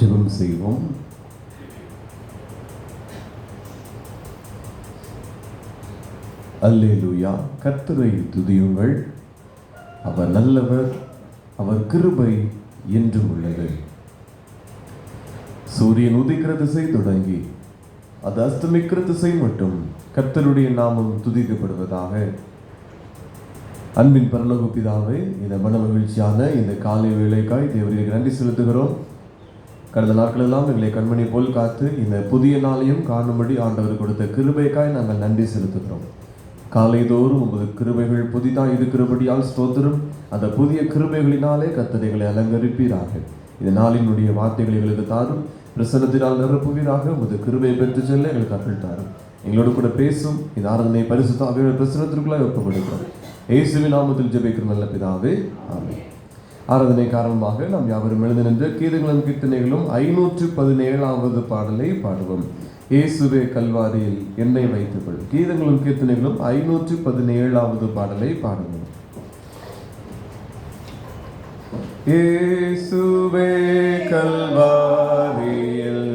ஜெபம் செய்வோம். அல்லேலூயா. கர்த்தரை துதியுங்கள். அவர் நல்லவர், அவர் கிருபை என்றும் உள்ளது. சூரியன் உதிக்கிற திசை தொடங்கி அது அஸ்தமிக்கிற திசை மட்டும் கர்த்தருடைய நாமம் துதிக்கப்படுவதாக. அன்பின் பரலோக பிதாவே, இந்த மன மகிழ்ச்சியான இந்த காலை வேளைக்காய் தேவனுக்கு நன்றி செலுத்துகிறோம். கடந்த நாட்களெல்லாம் எங்களை கண்மணி போல் காத்து இந்த புதிய நாளையும் காணும்படி ஆண்டவர் கொடுத்த கிருபைக்காய் நாங்கள் நன்றி செலுத்துகிறோம். காலைதோறும் உமது கிருபைகள் புதிதாக இருக்கிறபடியால் ஸ்தோத்திரம். அந்த புதிய கிருபைகளினாலே கர்த்தரைகளை அலங்கரிப்பீராக. இந்த நாளினுடைய வார்த்தைகளை எங்களுக்கு தாரும். பிரசன்னத்தினால் நிரப்புவீராக. உமது கிருபையை பெற்று செல்ல எங்களுக்கு அருள் தாரும். எங்களோடு கூட பேசும். இந்த ஆராதனை பரிசுத்த ஆவியோட பிரசன்னத்திற்குள்ளாக ஒப்புக்கொடுக்கிறோம். இயேசுவின் நாமத்தில் ஜெபிக்கிற நல்ல பிதாவே, ஆமென். ஆராதனை காரணமாக நாம் யாவரும் எழுந்து நின்று கீதங்களும் கீர்த்தனைகளும் 517வது பாடலை பாடுவோம். இயேசுவே கல்வாரியில் என்னை வைத்துக்கொள். கீதங்களும் கீர்த்தனைகளும் 517வது பாடலை பாடுவோம். இயேசுவே கல்வாரியில்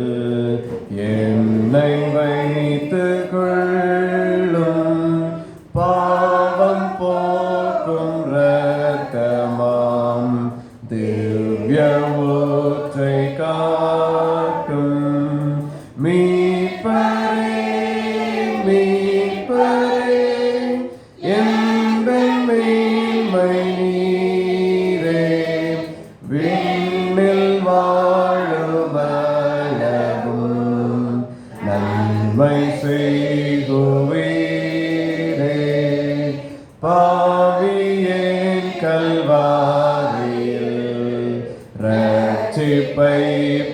என்னை வைத்துக் கொள்ளும், பாவம் போக்கும் இரத்தமாம் திவ்ய ஊற்றை காட்டும். மீட்பரே மீட்பரே எங்கள் மேன்மை நீரே, விண்ணில் வாழும் அழகும் நன்மை செய்குவீரே. பாவியேன் கல்வாரியில் ரட்சிப்பை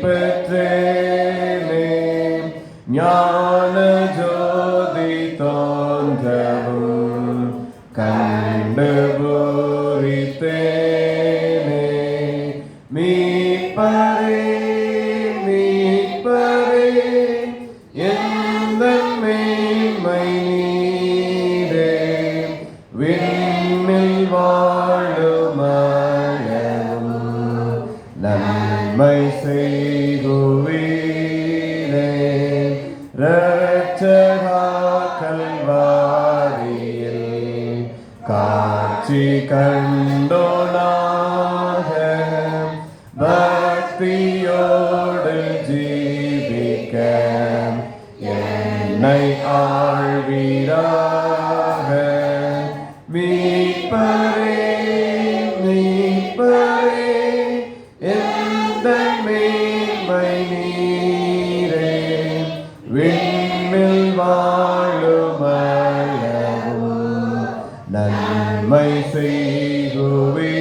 பெற்றேனே, ஞான ஜோதி தோன்றவும் கண்டு பூரித்தேனே. மீட்பரே மீட்பரே எந்தன் மேன்மை நீரே, விண்ணில் வாழும் அழகும் நன்மை செய்குவீரே. இரட்சகா கல்வாரியில் காட்சி கண்டோனாக, பக்தியோடு ஜீவிக்க என்னை ஆழ்வீராக. மீட்பரே மீட்பரே எந்தன் மேன்மை நீரே, விண்ணில் வாழும் அழகும் நன்மை செய்குவீரே.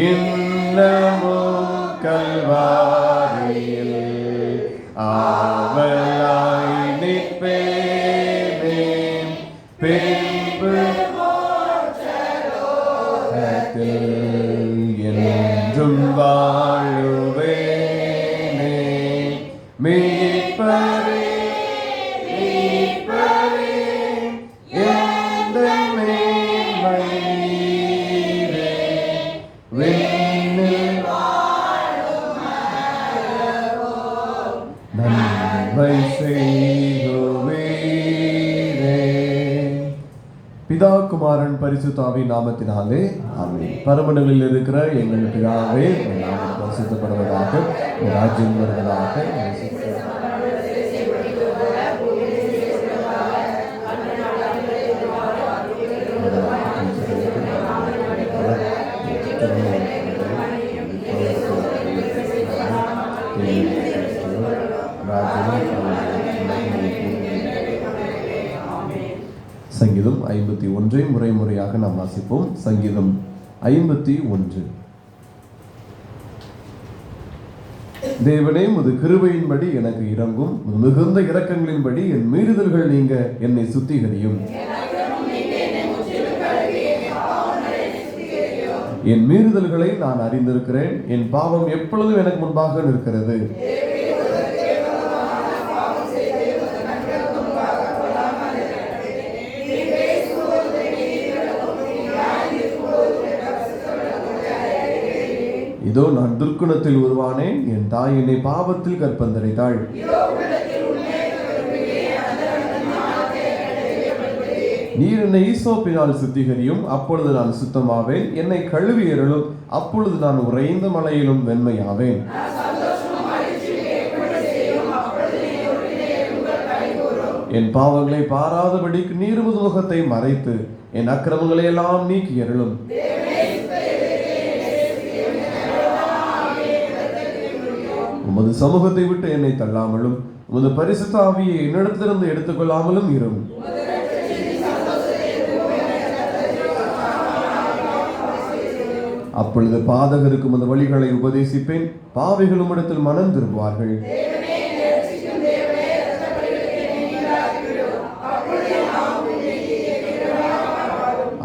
இன்னமும் கல்வாரியில் ஆவலாய் நிற்பேனே, பின்பு என்றும் வாழுவேனே. மீட்பரே மீட்பரே எந்தன் மேன்மை நீரே, விண்ணில் வாழும் அழகும் நன்மை செய்குவீரே. பிதா குமாரன் பரிசுத்த ஆவியின் நாமத்தினாலே ஆமென். பரமண்டலில் இருக்கிற எங்கள் பிதாவே, உம்முடைய நாமம் பரிசுத்தப்படுவதாக, உம்முடைய ராஜ்யம் வருவதாக. சங்கீதம் 51 முறை முறையாக நாம் வாசிப்போம். சங்கீதம் 51. தேவனே, உமது கிருபையின்படி எனக்கு இரங்கும், மிகுந்த இரக்கங்களின்படி என் மீறுதல்கள் நீங்க என்னை சுத்திகரியும். என் மீறுதல்களை நான் அறிந்திருக்கிறேன், என் பாவம் எப்பொழுதும் எனக்கு முன்பாக நிற்கிறது. இதோ நான் துர்க்குணத்தில் உருவானேன், என் தாய் என்னை பாவத்தில் கற்பந்தரித்தாள். நீர் என்னை ஈசோப்பினால் சுத்திகரியும், அப்பொழுது நான் சுத்தமாவேன். என்னை கழுவி எறலும், அப்பொழுது நான் உறைந்த மலையிலும் வெண்மையாவேன். என் பாவங்களை பாராதபடிக்கு நீர் உமது முகத்தை மறைத்து என் அக்கிரமங்களை எல்லாம் நீக்கி எறலும். உமது சமூகத்தை விட்டு என்னை தள்ளாமலும் உமது பரிசுத்த ஆவியை என்னிடத்திலிருந்து எடுத்துக்கொள்ளாமலும் இரும். அப்பொழுது பாதகருக்கு உமது வழிகளை உபதேசிப்பேன், பாவிகள் உம்மிடத்தில் மனம் திரும்புவார்கள்.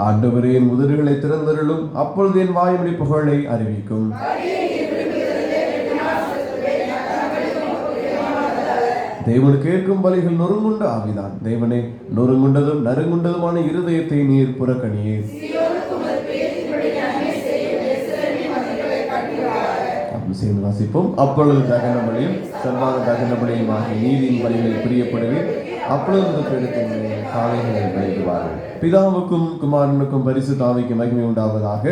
ஆண்டவரே, என் உதடுகளை திறந்தருளும், அப்பொழுது என் வாய்மொழி புகழை அறிவிக்கும். தேவன் கேட்கும் பலிகள் நொறுங்குண்ட ஆவிதான். தேவனே, நொறுங்குண்டதும் நறுங்குண்டதுமான இருதயத்தை நீர் புறக்கணியே. சேர்ந்து வாசிப்போம். அப்பொழுது தகன பலியும் சர்வாங்க தகன பலியும் ஆகிய நீதியின் பலிகளில் பிரியப்படுவேன். அப்பொழுது காலைகளை பலியிடுவார்கள். பிதாவுக்கும் குமாரனுக்கும் பரிசுத்த ஆவிக்கும் மகிமை உண்டாவதாக.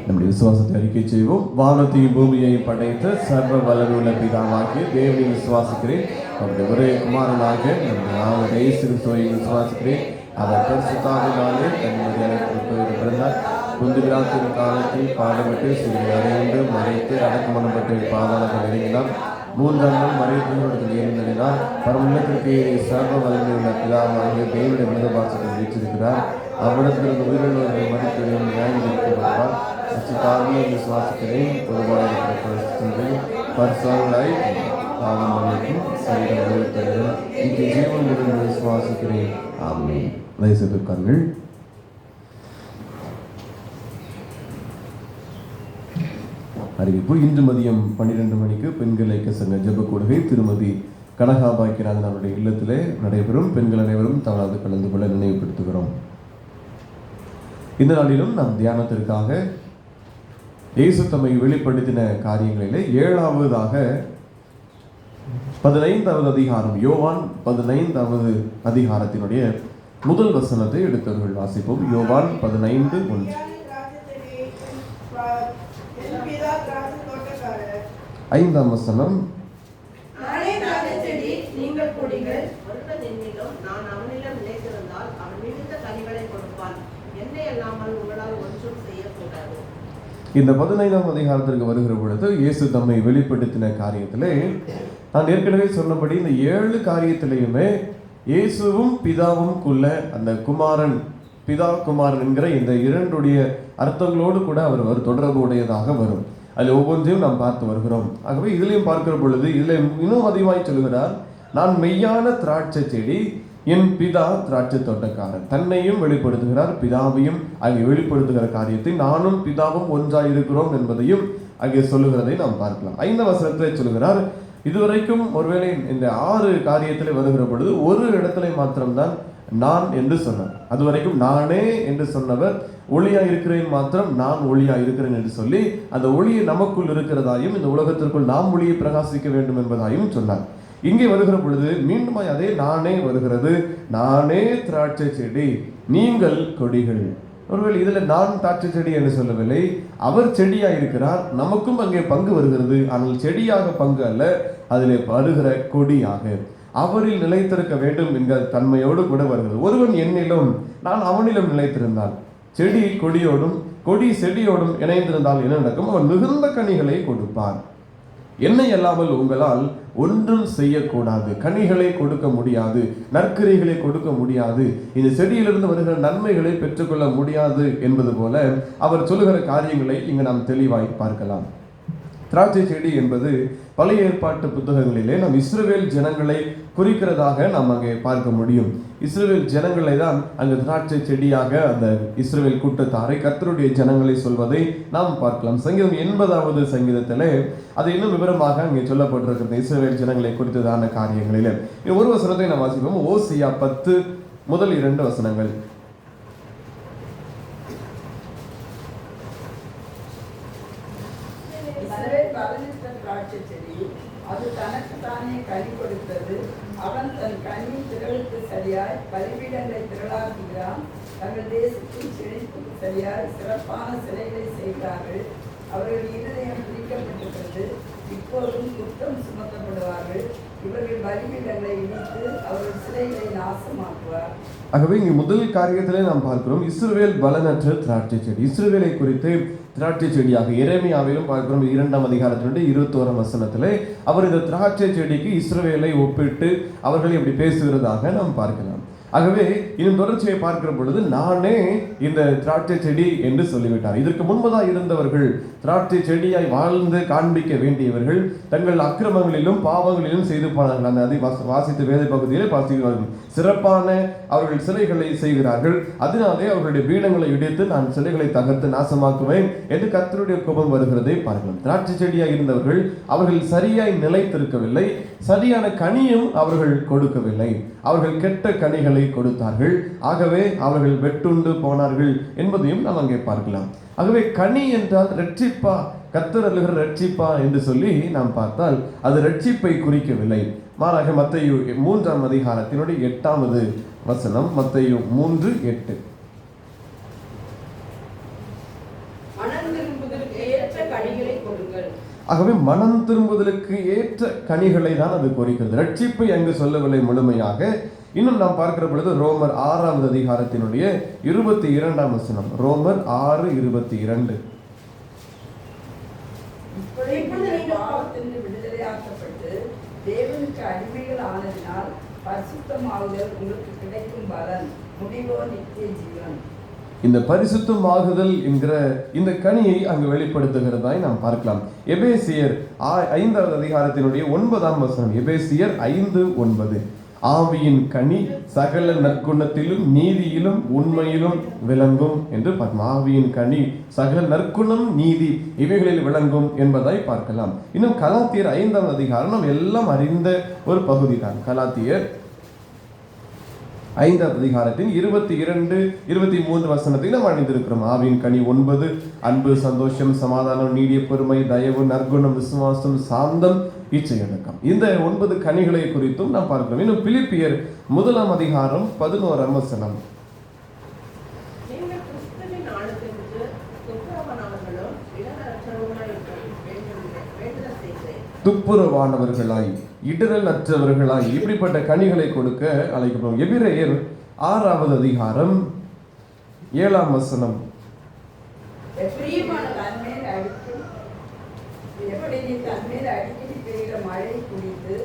நம்முடைய விசுவாசத்தை அறிக்கை செய்வோம். வானத்தையும் பூமியையும் படைத்த சர்வ வல்லமையுள்ள பிதாவாகிய தேவனை விசுவாசிக்கிறேன். அவருடைய ஒரே குமாரனாக நம்முடைய இயேசு கிறிஸ்துவை விசுவாசிக்கிறேன். அவர் பரிசுத்தாவினாலே தன்னுடைய பிறந்தார். குந்திராத்தின் காலத்தில் பாடுபட்டு சிறிது அறையுண்டு மறைத்து அடக்கமனப்பட்டு பாதாளத்தில் இறங்கினார். 3ஆம் நாள் மறைத்து ஏறினார். பரமண்டலத்திற்கு சர்வ வல்லமையுள்ள பிதாவாகிய தேவனுடைய மனிதபாசத்தை வீற்றிருக்கிறார். அவ்விடத்திலிருந்து உயிரிழந்தவர்களை மதித்து நியாயம் தீர்க்கப்படுவார். அச்சுத்தாவியை விசுவாசிக்கிறேன். பொதுவாக பரிசுத்தவான்களாய் பாவம் மன்னிக்கும் சரீரம் இங்கு ஜீவன் உடன் விசுவாசிக்கிறேன். ஆமென். வயசுக்காரர்கள் அறிவிப்பு. இன்று மதியம் 12 மணிக்கு பெண்கள் ஐக்கிய சங்க ஜெப கூடுகை திருமதி கனகாபாய்க்கிறாங்க நம்முடைய இல்லத்திலே நடைபெறும். பெண்கள் அனைவரும் தவறாது கலந்து கொள்ள நினைவுபடுத்துகிறோம். இந்த நாளிலும் நாம் தியானத்திற்காக இயேசு தம்மை வெளிப்படுத்தின காரியங்களிலே 7ஆவதாக 15வது அதிகாரம், யோவான் 15வது அதிகாரத்தினுடைய முதல் வசனத்தை எடுத்தவர்கள் வாசிப்போம். யோவான் 15:1. 5ஆம் வசனம். இந்த 15ஆம் அதிகாரத்திற்கு வருகிற பொழுது இயேசு தம்மை வெளிப்படுத்தின காரியத்திலே நான் ஏற்கனவே சொன்னபடி இந்த 7 காரியத்திலேயுமே இயேசுவும் பிதாவுக்குள்ள அந்த குமாரன், பிதா குமாரன் என்கிற இந்த 2 அர்த்தங்களோடு கூட அவர் தொடர்பு உடையதாக வரும். அதில் ஒவ்வொன்றையும் நாம் பார்த்து வருகிறோம். ஆகவே இதிலையும் பார்க்கிற பொழுது இதில் இன்னும் அதிகமாய் சொல்கிறார், நான் மெய்யான திராட்சை செடி, என் பிதா திராட்சை தோட்டக்காரன். தன்னையும் வெளிப்படுத்துகிறார், பிதாவையும் அங்கே வெளிப்படுத்துகிற காரியத்தை நானும் பிதாவும் ஒன்றாய் இருக்கிறோம் என்பதையும் அங்கே சொல்லுகிறதை நாம் பார்க்கலாம். 5ஆம் வசனத்தை சொல்கிறார், இதுவரைக்கும் ஒருவேளை இந்த 6 காரியத்தில் வருகிற பொழுது ஒரு இடத்துல மாத்திரம்தான் நான் என்று சொன்னார். அதுவரைக்கும் நானே என்று சொன்னவர் ஒளியா இருக்கிறேன் மாத்திரம் நான் ஒளியா இருக்கிறேன் என்று சொல்லி அந்த ஒளியை நமக்குள் இருக்கிறதாயும் இந்த உலகத்திற்குள் நாம் ஒளியை பிரகாசிக்க வேண்டும் என்பதாயும் சொன்னார். இங்கே வருகிற பொழுது மீண்டும் அதே நானே வருகிறது. நானே திராட்சை செடி, நீங்கள் கொடிகள். ஒருவேளை இதுல நான் திராட்சை செடி என்று சொல்லவில்லை, அவர் செடியா இருக்கிறார், நமக்கும் அங்கே பங்கு வருகிறது. ஆனால் செடியாக பங்கு அல்ல, அதிலே வருகிற கொடியாக அவரில் நிலைத்திருக்க வேண்டும் என்கிற தன்மையோடு கூட வருகிறது. ஒருவன் என்னிலும் நான் அவனிலும் நிலைத்திருந்தான், செடி கொடியோடும் கொடி செடியோடும் இணைந்திருந்தால் என்ன நடக்கும்? அவன் மிகுந்த கனிகளை கொடுப்பான். என்னை அல்லாமல் உங்களால் ஒன்றும் செய்யக்கூடாது. கனிகளை கொடுக்க முடியாது, நற்கறிகளை கொடுக்க முடியாது, இந்த செடியிலிருந்து வருகிற நன்மைகளை பெற்றுக்கொள்ள முடியாது என்பது போல அவர் சொல்லுகிற காரியங்களை இங்கு நாம் தெளிவாய் பார்க்கலாம். திராட்சை செடி என்பது பழைய ஏற்பாட்டு புத்தகங்களிலே நாம் இஸ்ரவேல் ஜனங்களை குறிக்கிறதாக நாம் அங்கே பார்க்க முடியும். இஸ்ரவேல் ஜனங்களை தான் அங்கு திராட்சை செடியாக அந்த இஸ்ரவேல் கூட்டத்தாரை கர்த்தருடைய ஜனங்களை சொல்வதை நாம் பார்க்கலாம். சங்கீதம் 80வது சங்கீதத்திலே அது இன்னும் விவரமாக அங்கே சொல்லப்பட்டிருக்கிறது இஸ்ரவேல் ஜனங்களை குறித்ததான காரியங்களிலே. ஒரு வசனத்தை நாம் வாசிப்போம். ஓசியா 10 முதல் 2 வசனங்கள். பலிபீடங்களை திரளாக்குகிறான். தங்கள் தேசத்தின் செழிப்புக்கு சரியாய் சிறப்பான சிலைகளை செய்கிறார்கள். அவர்கள் இருதயம் பிரிக்கப்பட்டிருக்கிறது. இப்போதும் குற்றம் சுமத்தப்படுவார்கள். இவர்கள் பலிபீடங்களை இடித்து அவர்கள் சிலைகளை நாசமாக்குவார். ஆகவே இங்கு முதல் காரியத்திலே நாம் பார்க்கிறோம் இஸ்ரவேல் பலனற்ற திராட்சை செடி. இஸ்ரவேலை குறித்து திராட்சை செடியாக எரேமியாவிலும் பார்க்கிறோம் 2ஆம் அதிகாரத்தினுடைய 21ஆம் வசனத்திலே அவர் இந்த திராட்சை செடிக்கு இஸ்ரவேலை ஒப்பிட்டு அவர்கள் இப்படி பேசுகிறதாக நாம் பார்க்கலாம். ஆகவே இன்னும் தொடர்ச்சியை பார்க்கிற பொழுது நானே இந்த திராட்சை செடி என்று சொல்லிவிட்டார். இதற்கு முன்பதாக இருந்தவர்கள் திராட்சை செடியாய் வாழ்ந்து காண்பிக்க வேண்டியவர்கள் தங்கள் அக்கிரமங்களிலும் பாவங்களிலும் செய்து போனார்கள். அந்த அதை வாசித்த வேத பகுதியிலே வாசிக்கிறார்கள். சிறப்பான அவர்கள் சிலைகளை செய்கிறார்கள். அதனாலே அவர்களுடைய பீடங்களை இடித்து நான் சிலைகளை தகர்த்து நாசமாக்குவேன் என்று கர்த்தருடைய கோபம் வருகிறதை பார்க்கலாம். திராட்சை செடியாய் இருந்தவர்கள் அவர்கள் சரியாய் நிலைத்திருக்கவில்லை. சரியான கனியும் அவர்கள் கொடுக்கவில்லை. அவர்கள் கெட்ட கனிகளை கொடுத்தார்கள். ஆகவே அவர்கள் வெட்டுண்டு போனார்கள் என்பதையும் நாம் அங்கே பார்க்கலாம். ஆகவே கனி என்றால் ரட்சிப்பா, கர்த்தர் அருளுகிற ரட்சிப்பா என்று சொல்லி நாம் பார்த்தால் அது ரட்சிப்பை குறிக்கவில்லை. மாறாக மத்தேயு 3ஆம் அதிகாரத்தினுடைய 8வது வசனம், மத்தேயு 3:8. ஆகவே மனம் திரும்புதலுக்கு ஏற்ற கனிகளை தான் அது குறிக்கிறது. ரட்சிப்பை அங்கு சொல்லவில்லை முழுமையாக. இன்னும் நாம் பார்க்கிற பொழுது ரோமர் 6ஆவது அதிகாரத்தினுடைய 22ஆம் வசனம், ரோமர் 6:22. விடுதலையாக்கப்பட்டு தேவனுக்கு அடிமைகள் ஆனதினால் பரிசுத்தமாகுதல் உங்களுக்கு கிடைக்கும் பலன், முடிவோ நித்திய ஜீவன். இந்த பரிசுத்தமாகுதல் என்கிற இந்த கனியை அங்கு வெளிப்படுத்துகிறதாய் நாம் பார்க்கலாம். எபேசியர் 5ஆவது அதிகாரத்தினுடைய 9ஆம் வசனம், எபேசியர் 5:9. ஆவியின் கனி சகல நற்குணத்திலும் நீதியிலும் உண்மையிலும் விளங்கும் என்று பார்க்கலாம். ஆவியின் கனி சகல நற்குணம் நீதி இவைகளில் விளங்கும் என்பதாய் பார்க்கலாம். இன்னும் கலாத்தியர் 5ஆம் அதிகாரம் நாம் எல்லாம் அறிந்த ஒரு பகுதி தான். கலாத்தியர் 5ஆம் அதிகாரத்தின் 22, 23 வசனத்தில் நாம் அறிந்திருக்கிறோம். ஆவியின் கனி 9, அன்பு, சந்தோஷம், சமாதானம், நீடிய பொறுமை, தயவு, நற்குணம், விசுவாசம், சாந்தம், இச்சையடக்கம். இந்த 9 கனிகளை குறித்தும் நாம் பார்க்கிறோம். இன்னும் பிலிப்பியர் 1ஆம் அதிகாரம் 11ஆம் வசனம், துப்புரவானவர்களாய் இடரல் அற்றவர்களாய் இப்படிப்பட்ட கனிகளை கொடுக்க அழைக்கப்படும். எபிரேயர் 6ஆவது அதிகாரம் 7ஆம் வசனம், மழை குடித்து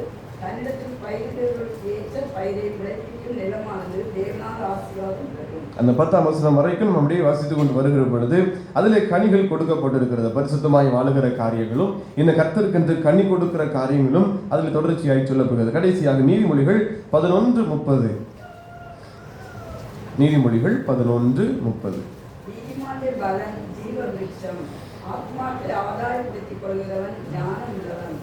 தன்னிடத்தில் பயிர்களுக்கு ஏற்ற பயிரை விளைவிக்கும் நிலமானது தேவனால் ஆசீர்வாதம் பெறும். அந்த 10ஆம் வசனம் வரைக்கும் நம்ம அப்படியே வாசித்துக் கொண்டு வருகிற பொழுது அதிலே கனிகள் கொடுக்கப்பட்டிருக்கிறது. பரிசுத்தமாய் வாழுகிற காரியங்களும் இந்த கர்த்தருக்கென்று கனி கொடுக்கிற காரியங்களும் அதில் தொடர்ச்சியாய் சொல்லப்படுகிறது. கடைசியாக நீதிமொழிகள் 11:30. நீதிமொழிகள் 11:30. நீதிமானுடைய பலன் ஜீவ விருட்சம், ஆத்மாக்களை ஆதாயப்படுத்திக் கொள்கிறவன் ஞானம் உள்ளவன்.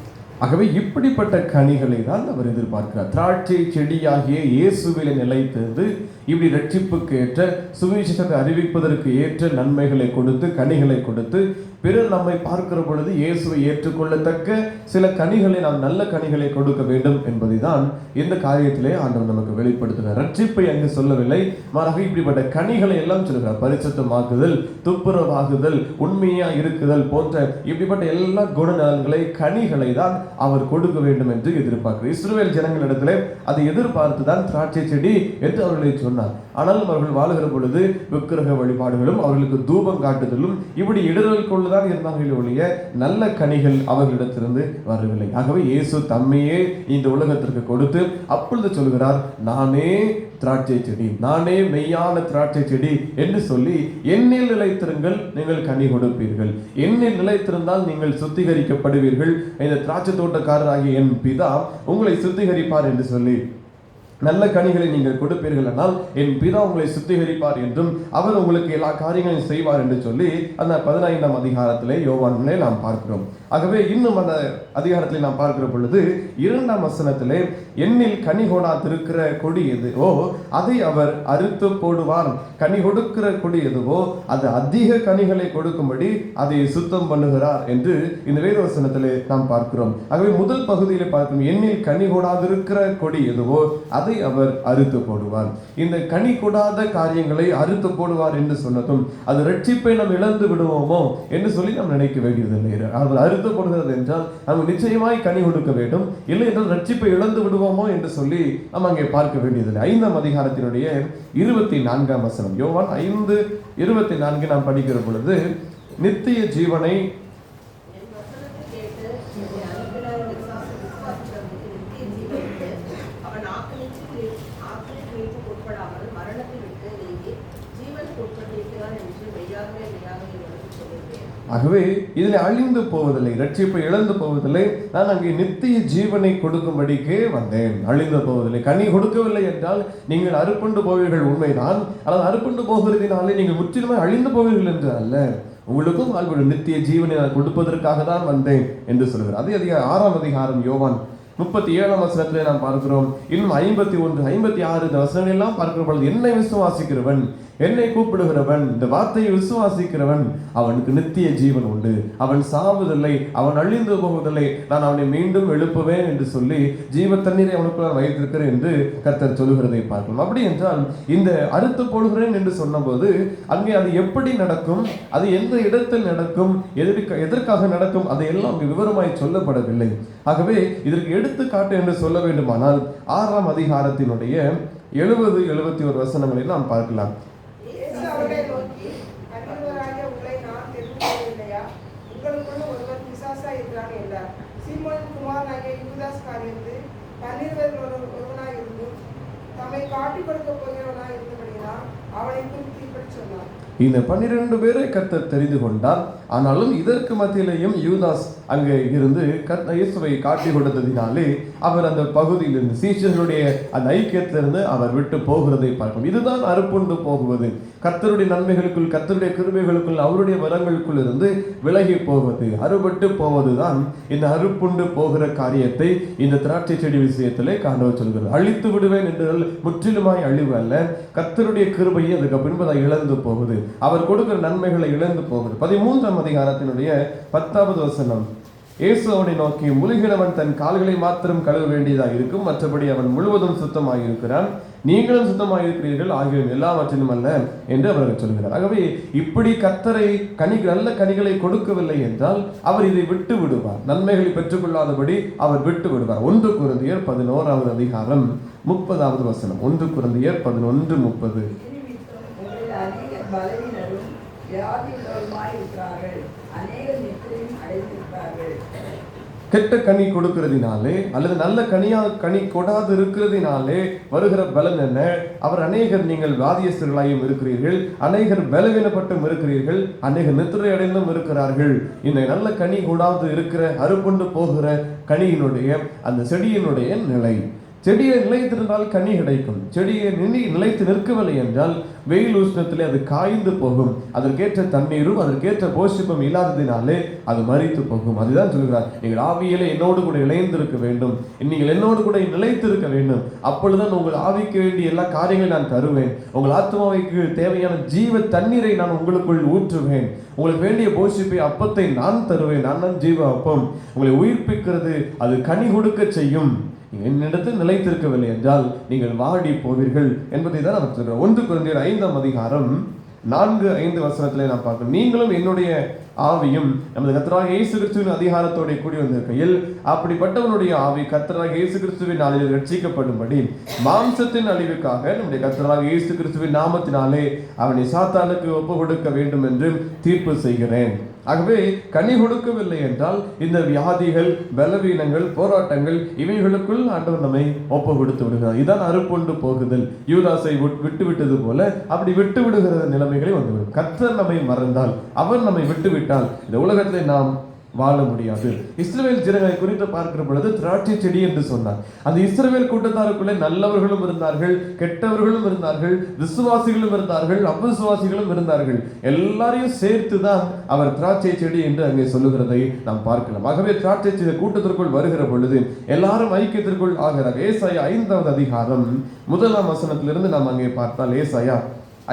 ஆகவே இப்படிப்பட்ட கனிகளை தான் அவர் எதிர்பார்க்கிறார். திராட்சை செடியாகிய இயேசுவிலே நிலைத்திருந்து இப்படி ரட்சிப்புக்கு ஏற்ற சுவிசேஷத்தை அறிவிப்பதற்கு ஏற்ற நன்மைகளை கொடுத்து கனிகளை கொடுத்து பிறர் நம்மை பார்க்கிற பொழுது இயேசுவை ஏற்றுக்கொள்ளத்தக்க சில கனிகளை, நாம் நல்ல கனிகளை கொடுக்க வேண்டும் என்பதை தான் இந்த காரியத்திலே ஆண்டவர் நமக்கு வெளிப்படுத்துகிறார். ரட்சிப்பை அங்கு சொல்லவில்லை, மாறாக இப்படிப்பட்ட கனிகளை எல்லாம் சொல்கிறார். பரிசுத்தமாக்குதல், துப்புரவாகுதல், உண்மையா இருக்குதல் போன்ற இப்படிப்பட்ட எல்லா குணநலன்களை, கனிகளை தான் அவர் கொடுக்க வேண்டும் என்று எதிர்பார்க்கிறார். இஸ்ரவேல் ஜனங்களிடத்திலே அதை எதிர்பார்த்து தான் திராட்சை செடி என்று அவர்களை சொன்னார். ஆனாலும் அவர்கள் வாழுகிற பொழுது விக்கிரக வழிபாடுகளும் அவர்களுக்கு தூபம் காட்டுதலும் இப்படி இடர்கள் கொள்ளுதான் இருந்தார்கள் ஒழிய நல்ல கனிகள் அவர்களிடத்திலிருந்து வரவில்லை. ஆகவே இயேசு தம்மையே இந்த உலகத்திற்கு கொடுத்து அப்பொழுது சொல்கிறார், நானே திராட்சை செடி, நானே மெய்யான திராட்சை செடி என்று சொல்லி என்னில் நிலைத்திருங்கள், நீங்கள் கனி கொடுப்பீர்கள். என்னில் நிலைத்திருந்தால் நீங்கள் சுத்திகரிக்கப்படுவீர்கள். இந்த திராட்சை தோட்டக்காரராகிய என் பிதா உங்களை சுத்திகரிப்பார் என்று சொல்லி நல்ல கனிகளை நீங்கள் கொடுப்பீர்கள் என்றால் என் பிதா உங்களை சுத்திகரிப்பார் என்றும் அவர் உங்களுக்கு எல்லா காரியங்களையும் செய்வார் என்று சொல்லி அந்த 15ஆம் அதிகாரத்திலே யோவானிலே நாம் பார்க்கிறோம். ஆகவே இன்னும் அந்த அதிகாரத்திலே நாம் பார்க்கிற பொழுது 2ஆம் வசனத்திலே என்னில் கனி கொடாதிருக்கிற கொடி எதுவோ அதை அவர் அறுத்து போடுவார், கனி கொடுக்கிற கொடி எதுவோ அது அதிக கனிகளை கொடுக்கும்படி அதை சுத்தம் பண்ணுகிறார் என்று இந்த வேதவசனத்திலே நாம் பார்க்கிறோம். ஆகவே முதல் பகுதியிலே பார்க்கிறோம், என்னில் கனி கொடாதிருக்கிற கொடி எதுவோ அதை அதை அவர் அறுத்து போடுவார். இந்த கனி கொடாத காரியங்களை அறுத்து போடுவார் என்று சொன்னதும் அது ரட்சிப்பை நாம் இழந்து விடுவோமோ என்று சொல்லி நாம் நினைக்க வேண்டியதில்லை. அவர் அறுத்து போடுகிறது என்றால் நாம் நிச்சயமாய் கனி கொடுக்க வேண்டும், இல்லை என்றால் ரட்சிப்பை இழந்து விடுவோமோ என்று சொல்லி நாம் அங்கே பார்க்க வேண்டியதில்லை. 5ஆம் அதிகாரத்தினுடைய 24ஆம் வசனம், யோவான் 5:24 நாம் படிக்கிற பொழுது, நித்திய ஜீவனை ஆகவே இதில் அழிந்து போவதில்லை, ரட்சிப்பை இழந்து போவதில்லை. நான் அங்கே நித்திய ஜீவனை கொடுக்கும்படிக்கே வந்தேன், அழிந்து போவதில்லை. கனி கொடுக்கவில்லை என்றால் நீங்கள் அறுப்புண்டு போவீர்கள் உண்மைதான், ஆனால் அறுப்புண்டு போகிறதினாலே நீங்கள் முற்றிலுமே அழிந்து போவீர்கள் என்று அல்ல, உங்களுக்கும் வாழ்வு நித்திய ஜீவனை நான் கொடுப்பதற்காக தான் வந்தேன் என்று சொல்கிறார். அதே 6ஆம் அதிகாரம் யோவான் 37ஆம் வசனத்திலே நாம் பார்க்கிறோம். இன்னும் 51, 56 இந்த வசனங்கள் எல்லாம் பார்க்கிற பொழுது, என்னை விசுவாசிக்கிறவன், என்னை கூப்பிடுகிறவன், இந்த வார்த்தையை விசுவாசிக்கிறவன், அவனுக்கு நித்திய ஜீவன் உண்டு, அவன் சாவதில்லை, அவன் அழிந்து போவதில்லை, நான் அவனை மீண்டும் எழுப்புவேன் என்று சொல்லி ஜீவ தண்ணீரை அவனுக்குள்ள வைத்திருக்கிறேன் என்று கர்த்தர் சொல்லுகிறதை பார்க்கலாம். அப்படி என்றால் இந்த அறுத்து போடுகிறேன் என்று சொன்னபோது அங்கே அது எப்படி நடக்கும், அது எந்த இடத்தில் நடக்கும், எதற்காக நடக்கும், அதையெல்லாம் அங்கு விவரமாய் சொல்லப்படவில்லை. ஆகவே இதற்கு எடுத்துக்காட்டு என்று சொல்ல வேண்டுமானால் 6ஆம் அதிகாரத்தினுடைய 70, 71 வசனங்களை நாம் பார்க்கலாம். இந்த 12 பேரை கர்த்தர் தெரிந்து கொண்டார். ஆனாலும் இதற்கு மத்தியிலேயும் யூதாஸ் அங்கே இருந்து இயேசுவை காட்டி கொடுத்ததினாலே அவர் அந்த பகுதியிலிருந்து சீஷர்களுடைய அந்த ஐக்கியத்திலிருந்து அவர் விட்டு போகிறதை பார்க்கும். இதுதான் அறுப்புண்டு போகுவது, கர்த்தருடைய நன்மைகளுக்குள், கர்த்தருடைய கிருபைகளுக்குள், அவருடைய வரங்களுக்குள் இருந்து விலகி போவது, அறுபட்டு போவதுதான் இந்த அறுப்புண்டு போகிற காரியத்தை இந்த திராட்சை செடி விஷயத்திலே காண சொல்கிறது. அழித்து விடுவேன் என்று முற்றிலுமாய் அழிவு அல்ல, கர்த்தருடைய கிருபையை அதுக்கு பின்பதை இழந்து போகுது, அவர் கொடுக்கிற நன்மைகளை இழந்து போகுது. 13ஆம் அதிகாரத்தினுடைய 10வது வசனம், இயேசு அவனை நோக்கி, முழுகிறவன் தன் கால்களை மாத்திரம் கழுவ வேண்டியதாக இருக்கும், மற்றபடி அவன் முழுவதும் சுத்தமாக இருக்கிறான், நீங்களும் சுத்தமாக இருக்கிறீர்கள், ஆகியோரும் எல்லாவற்றிலும் அல்ல என்று அவர்கள் சொல்கிறார். ஆகவே இப்படி கர்த்தரை நல்ல கனிகளை கொடுக்கவில்லை என்றால் அவர் இதை விட்டு விடுவார், நன்மைகளை பெற்றுக்கொள்ளாதபடி அவர் விட்டு விடுவார். 1 கொரிந்தியர் 11ஆவது அதிகாரம் 30வது வசனம், 1 கொரிந்தியர் 11:30. பலவீனரும் வியாதியுள்ளவருமாய் இருக்கிறார்கள், அநேகர் நித்திரையும் அடைந்திருக்கிறார்கள். கெட்ட கனி கொடுக்கிறதினாலே அல்லது நல்ல கனி கொடாது இருக்கிறதினாலே வருகிற பலன் என்ன? அவர் அநேகர் நீங்கள் வியாதியஸ்தர்களாயும் இருக்கிறீர்கள், அநேகர் பலவீனப்பட்டும் இருக்கிறீர்கள், அநேகர் நித்திரை அடைந்தும் இருக்கிறார்கள். இந்த நல்ல கனி கொடாது இருக்கிற அறுப்புண்டு போகிற கனியினுடைய அந்த செடியினுடைய நிலை, செடியை நிலைத்திருந்தால் கனி கிடைக்கும், செடியை நிலைத்து நிற்கவில்லை என்றால் வெயில் உஷ்ணத்திலே அது காய்ந்து போகும், அதற்கேற்ற தண்ணீரும் அதற்கேற்ற போஷிப்பும் இல்லாததினாலே அது மரித்து போகும். அதுதான் சொல்கிறார், நீங்கள் ஆவியிலே என்னோடு கூட இணைந்திருக்க வேண்டும், நீங்கள் என்னோடு கூட நிலைத்திருக்க வேண்டும், அப்பொழுதுதான் உங்கள் ஆவிக்கு வேண்டிய எல்லா காரியங்களையும் நான் தருவேன், உங்கள் ஆத்மாவுக்கு தேவையான ஜீவ தண்ணீரை நான் உங்களுக்குள் ஊற்றுவேன், உங்களுக்கு வேண்டிய போஷிப்பை அப்பத்தை நான் தருவேன், நான் தான் ஜீவ அப்பம், உங்களை உயிர்ப்பிக்கிறது, அது கனி கொடுக்க செய்யும். என்னிடத்தில் நிலைத்திருக்கவில்லை என்றால் நீங்கள் வாடி போவீர்கள் என்பதை தான் அவர் சொல்கிறார். 1 கொரிந்தியர் 5ஆம் அதிகாரம் 4-5 வசனத்திலே நாம் பார்க்கிறோம். நீங்களும் என்னுடைய ஆவியும் நமது கர்த்தராகிய இயேசு கிறிஸ்துவின் அதிகாரத்தோட கூடி வந்திருக்கையில் அப்படிப்பட்டவனுடைய ஆவி கர்த்தராகிய இயேசு கிறிஸ்துவின் நாளில் ரட்சிக்கப்படும்படி மாம்சத்தின் அழிவுக்காக நம்முடைய கர்த்தராகிய இயேசு கிறிஸ்துவின் நாமத்தினாலே அவனை சாத்தானுக்கு ஒப்பு கொடுக்க வேண்டும் என்று தீர்ப்பு செய்கிறேன். ஆகவே கனி கொடுக்கவில்லை என்றால் இந்த வியாதிகள், பலவீனங்கள், போராட்டங்கள் இவைகளுக்குள் ஆண்டவர் நம்மை ஒப்பு கொடுத்து விடுகிறார். இதான் அறுப்புண்டு போகுதல். யூதாசை விட்டு விட்டது போல அப்படி விட்டு விடுகிற நிலைமைகளை வந்துவிடும். கர்த்தர் நம்மை மறந்தால், அவர் நம்மை விட்டு விட்டால் இந்த உலகத்தில் நாம் வாழ முடியாது. இஸ்ரவேல் ஜனங்களை குறித்து பார்க்கிற பொழுது திராட்சை செடி என்று சொன்னார். அந்த இஸ்ரவேல் கூட்டத்தாருக்குள்ளே நல்லவர்களும் இருந்தார்கள், கெட்டவர்களும் இருந்தார்கள், விசுவாசிகளும் இருந்தார்கள், அவிசுவாசிகளும் இருந்தார்கள். எல்லாரையும் சேர்த்துதான் அவர் திராட்சை செடி என்று அங்கே சொல்லுகிறதை நாம் பார்க்கலாம். ஆகவே திராட்சை செடி கூட்டத்திற்குள் வருகிற பொழுது எல்லாரும் ஐக்கியத்திற்குள் ஆகிறார். ஏசாயா 5ஆவது அதிகாரம் 1ஆம் வசனத்திலிருந்து நாம் அங்கே பார்த்தால், ஏசாயா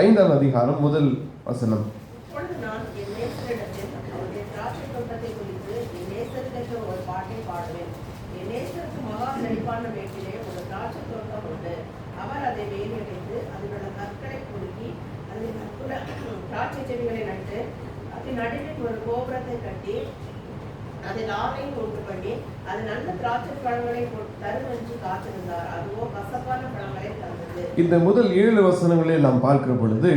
5ஆம் அதிகாரம் 1 வசனம், ஒரு பாட்டை பாடுவேன். என் நேசருக்கு மகா செழிப்பான வீட்டிலே ஒரு திராட்சை தோட்டம் உண்டு. செடிகளை நட்டு அதன் நடுவில் ஒரு கோபுரத்தை கட்டி அதில் ஆலையும் உண்டு பண்ணி அது நல்ல திராட்சை பழங்களை தரும் என்று காத்திருந்தார். அதுவோ கசப்பான பழங்களை தந்தது. இந்த முதல் 7 வசனங்களை நாம் பார்க்கிற பொழுது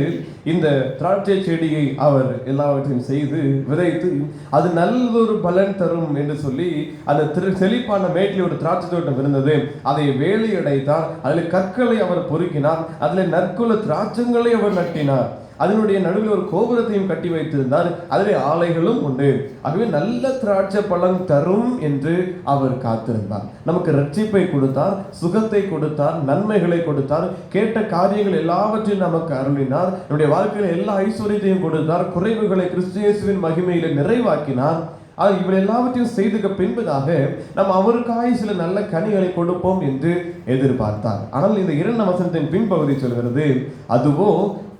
இந்த திராட்சை செடியை அவர் எல்லாவற்றையும் செய்து விதைத்து அது நல்லதொரு பலன் தரும் என்று சொல்லி அந்த செழிப்பான மேட்டில் ஒரு திராட்சை தோட்டம் இருந்தது. அதை வேலையடைத்தார். அதில் கற்களை அவர் பொறுக்கினார். அதில் நற்குல திராட்சங்களை அவர் நட்டினார். அதனுடைய நடுவில் ஒரு கோபுரத்தையும் கட்டி வைத்திருந்தார். அதிலே ஆலைகளும் உண்டு. ஆகவே நல்ல திராட்சை பழம் தரும் என்று அவர் காத்திருந்தார். நமக்கு ரட்சிப்பை கொடுத்தார், சுகத்தை கொடுத்தார், நன்மைகளை கொடுத்தார், கேட்ட காரியங்கள் எல்லாவற்றையும் நமக்கு அருளினார். நம்முடைய வாழ்க்கையில் எல்லா ஐஸ்வர்யத்தையும் கொடுத்தார். குறைவுகளை கிறிஸ்து இயேசுவின் மகிமையில நிறைவாக்கினார். இவள் எல்லாவற்றையும் செய்துக்க பின்பதாக நாம் அவருக்காய் சில நல்ல கனிகளை கொடுப்போம் என்று எதிர்பார்த்தார். ஆனால் இந்த 2 வசனத்தின் பின்பகுதி சொல்கிறது, அதுவோ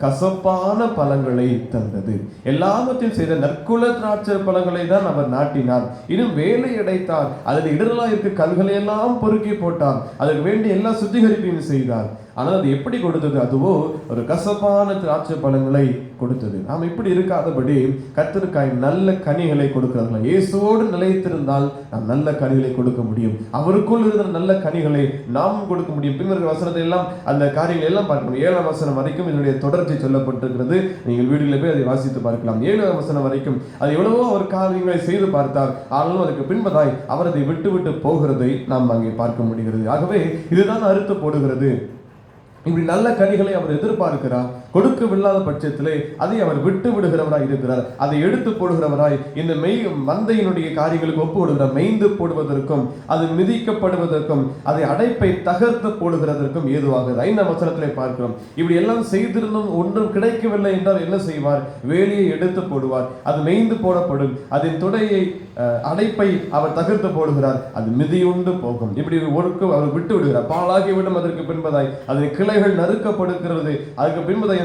கசப்பான பழங்களை தந்தது. எல்லாவற்றையும் செய்த நற்குல திராட்சை பழங்களை தான் அவர் நாட்டினார். இன்னும் வேலை அடைத்தார். அதில் இடரலா இருக்க கல்களை எல்லாம் பொறுக்கி போட்டார். அதற்கு வேண்டிய எல்லா சுத்திகரிப்பையும் செய்தார். ஆனால் அது எப்படி கொடுத்தது? அதுவோ ஒரு கசப்பான திராட்சை பழங்களை கொடுத்தது. நாம் இப்படி இருக்காதபடி கர்த்தருக்காய் நல்ல கனிகளை கொடுக்கிறார்கள். இயேசுவோடு நிலைத்திருந்தால் நாம் நல்ல கனிகளை கொடுக்க முடியும். அவருக்குள் இருந்த நல்ல கனிகளை நாம் கொடுக்க முடியும். பின்னர் வசனத்தை எல்லாம் அந்த காரியங்களை எல்லாம் பார்க்கணும். 7ஆம் வசனம் வரைக்கும் இதனுடைய தொடர்ச்சி சொல்லப்பட்டிருக்கிறது. நீங்கள் வீடுகளில் போய் அதை வாசித்து பார்க்கலாம். 7ஆம் வசனம் வரைக்கும் அது எவ்வளவோ அவர் காரியங்களை செய்து பார்த்தார். ஆனாலும் அதுக்கு பின்பதாய் அவர் அதை விட்டு விட்டு போகிறதை நாம் அங்கே பார்க்க முடிகிறது. ஆகவே இதுதான் அறுத்து போடுகிறது. இப்படி நல்ல கனிகளை அவர் எதிர்பார்க்கிறார். கொடுக்கவில்லாத பட்சத்திலே அதை அவர் விட்டு விடுகிறவராய் இருக்கிறார். அதை எடுத்து போடுகிறவராய் இந்த மந்தையினுடைய காரியங்களுக்கு ஒப்பு கொடுக்கிறார். மெய்ந்து போடுவதற்கும் அது மிதிக்கப்படுவதற்கும் அதை அடைப்பை தகர்த்து போடுகிறதற்கும் ஏதுவாகிறது. 5ஆம் வசனத்திலே பார்க்கிறோம். இப்படி எல்லாம் செய்திருந்தும் ஒன்றும் கிடைக்கவில்லை என்றால் என்ன செய்வார்? வேலியை எடுத்து போடுவார். அது மெய்ந்து போடப்படும். அதன் துடையை அடைப்பை அவர் தகர்த்து போடுகிறார். அது மிதியுண்டு போகும். இப்படி ஒருக்கு அவர் விட்டு விடுகிறார். பாலாகிவிடும். அதற்கு பின்பதாய் அதன் கிளைகள் நறுக்கப்படுகிறது. அதுக்கு பின்பதாய்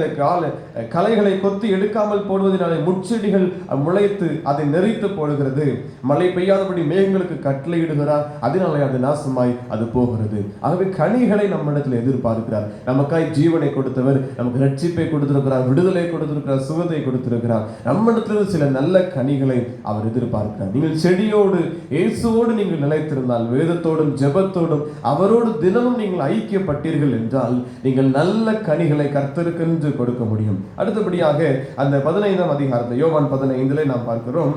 களைகளை கொத்தி எடுக்காமல் போடுவதனாலே முட்செடிகள் முளைத்து அதை நெறித்து போடுகிறது. மழை பெய்யாதபடி மேகங்களுக்கு கட்டளையிடுகிறார். அதனாலே அது நாசமாய் அது போகிறது. ஆகவே கனிகளை நம்மிடத்தில் எதிர்பார்க்கிறார். நமக்காய் ஜீவனை கொடுத்தவர், நமக்கு ரட்சிப்பை கொடுத்திருக்கிறார், விடுதலை கொடுத்திருக்கிறார், சுகத்தை கொடுத்திருக்கிறார். நம்மிடத்தில் சில நல்ல கனிகளை அவர் எதிர்பார்க்கிறார். நீங்கள் செடியோடு இயேசுவோடு நீங்கள் நிலைத்திருந்தால், வேதத்தோடும் ஜெபத்தோடும் அவரோடு தினமும் நீங்கள் ஐக்கியப்பட்டீர்கள் என்றால் நீங்கள் நல்ல கனிகளை கர்த்தருக்கென்று கொடுக்க முடியும். அடுத்தபடியாக அந்த 15ஆம் அதிகாரத்தை யோவான் 15 நாம் பார்க்கிறோம்.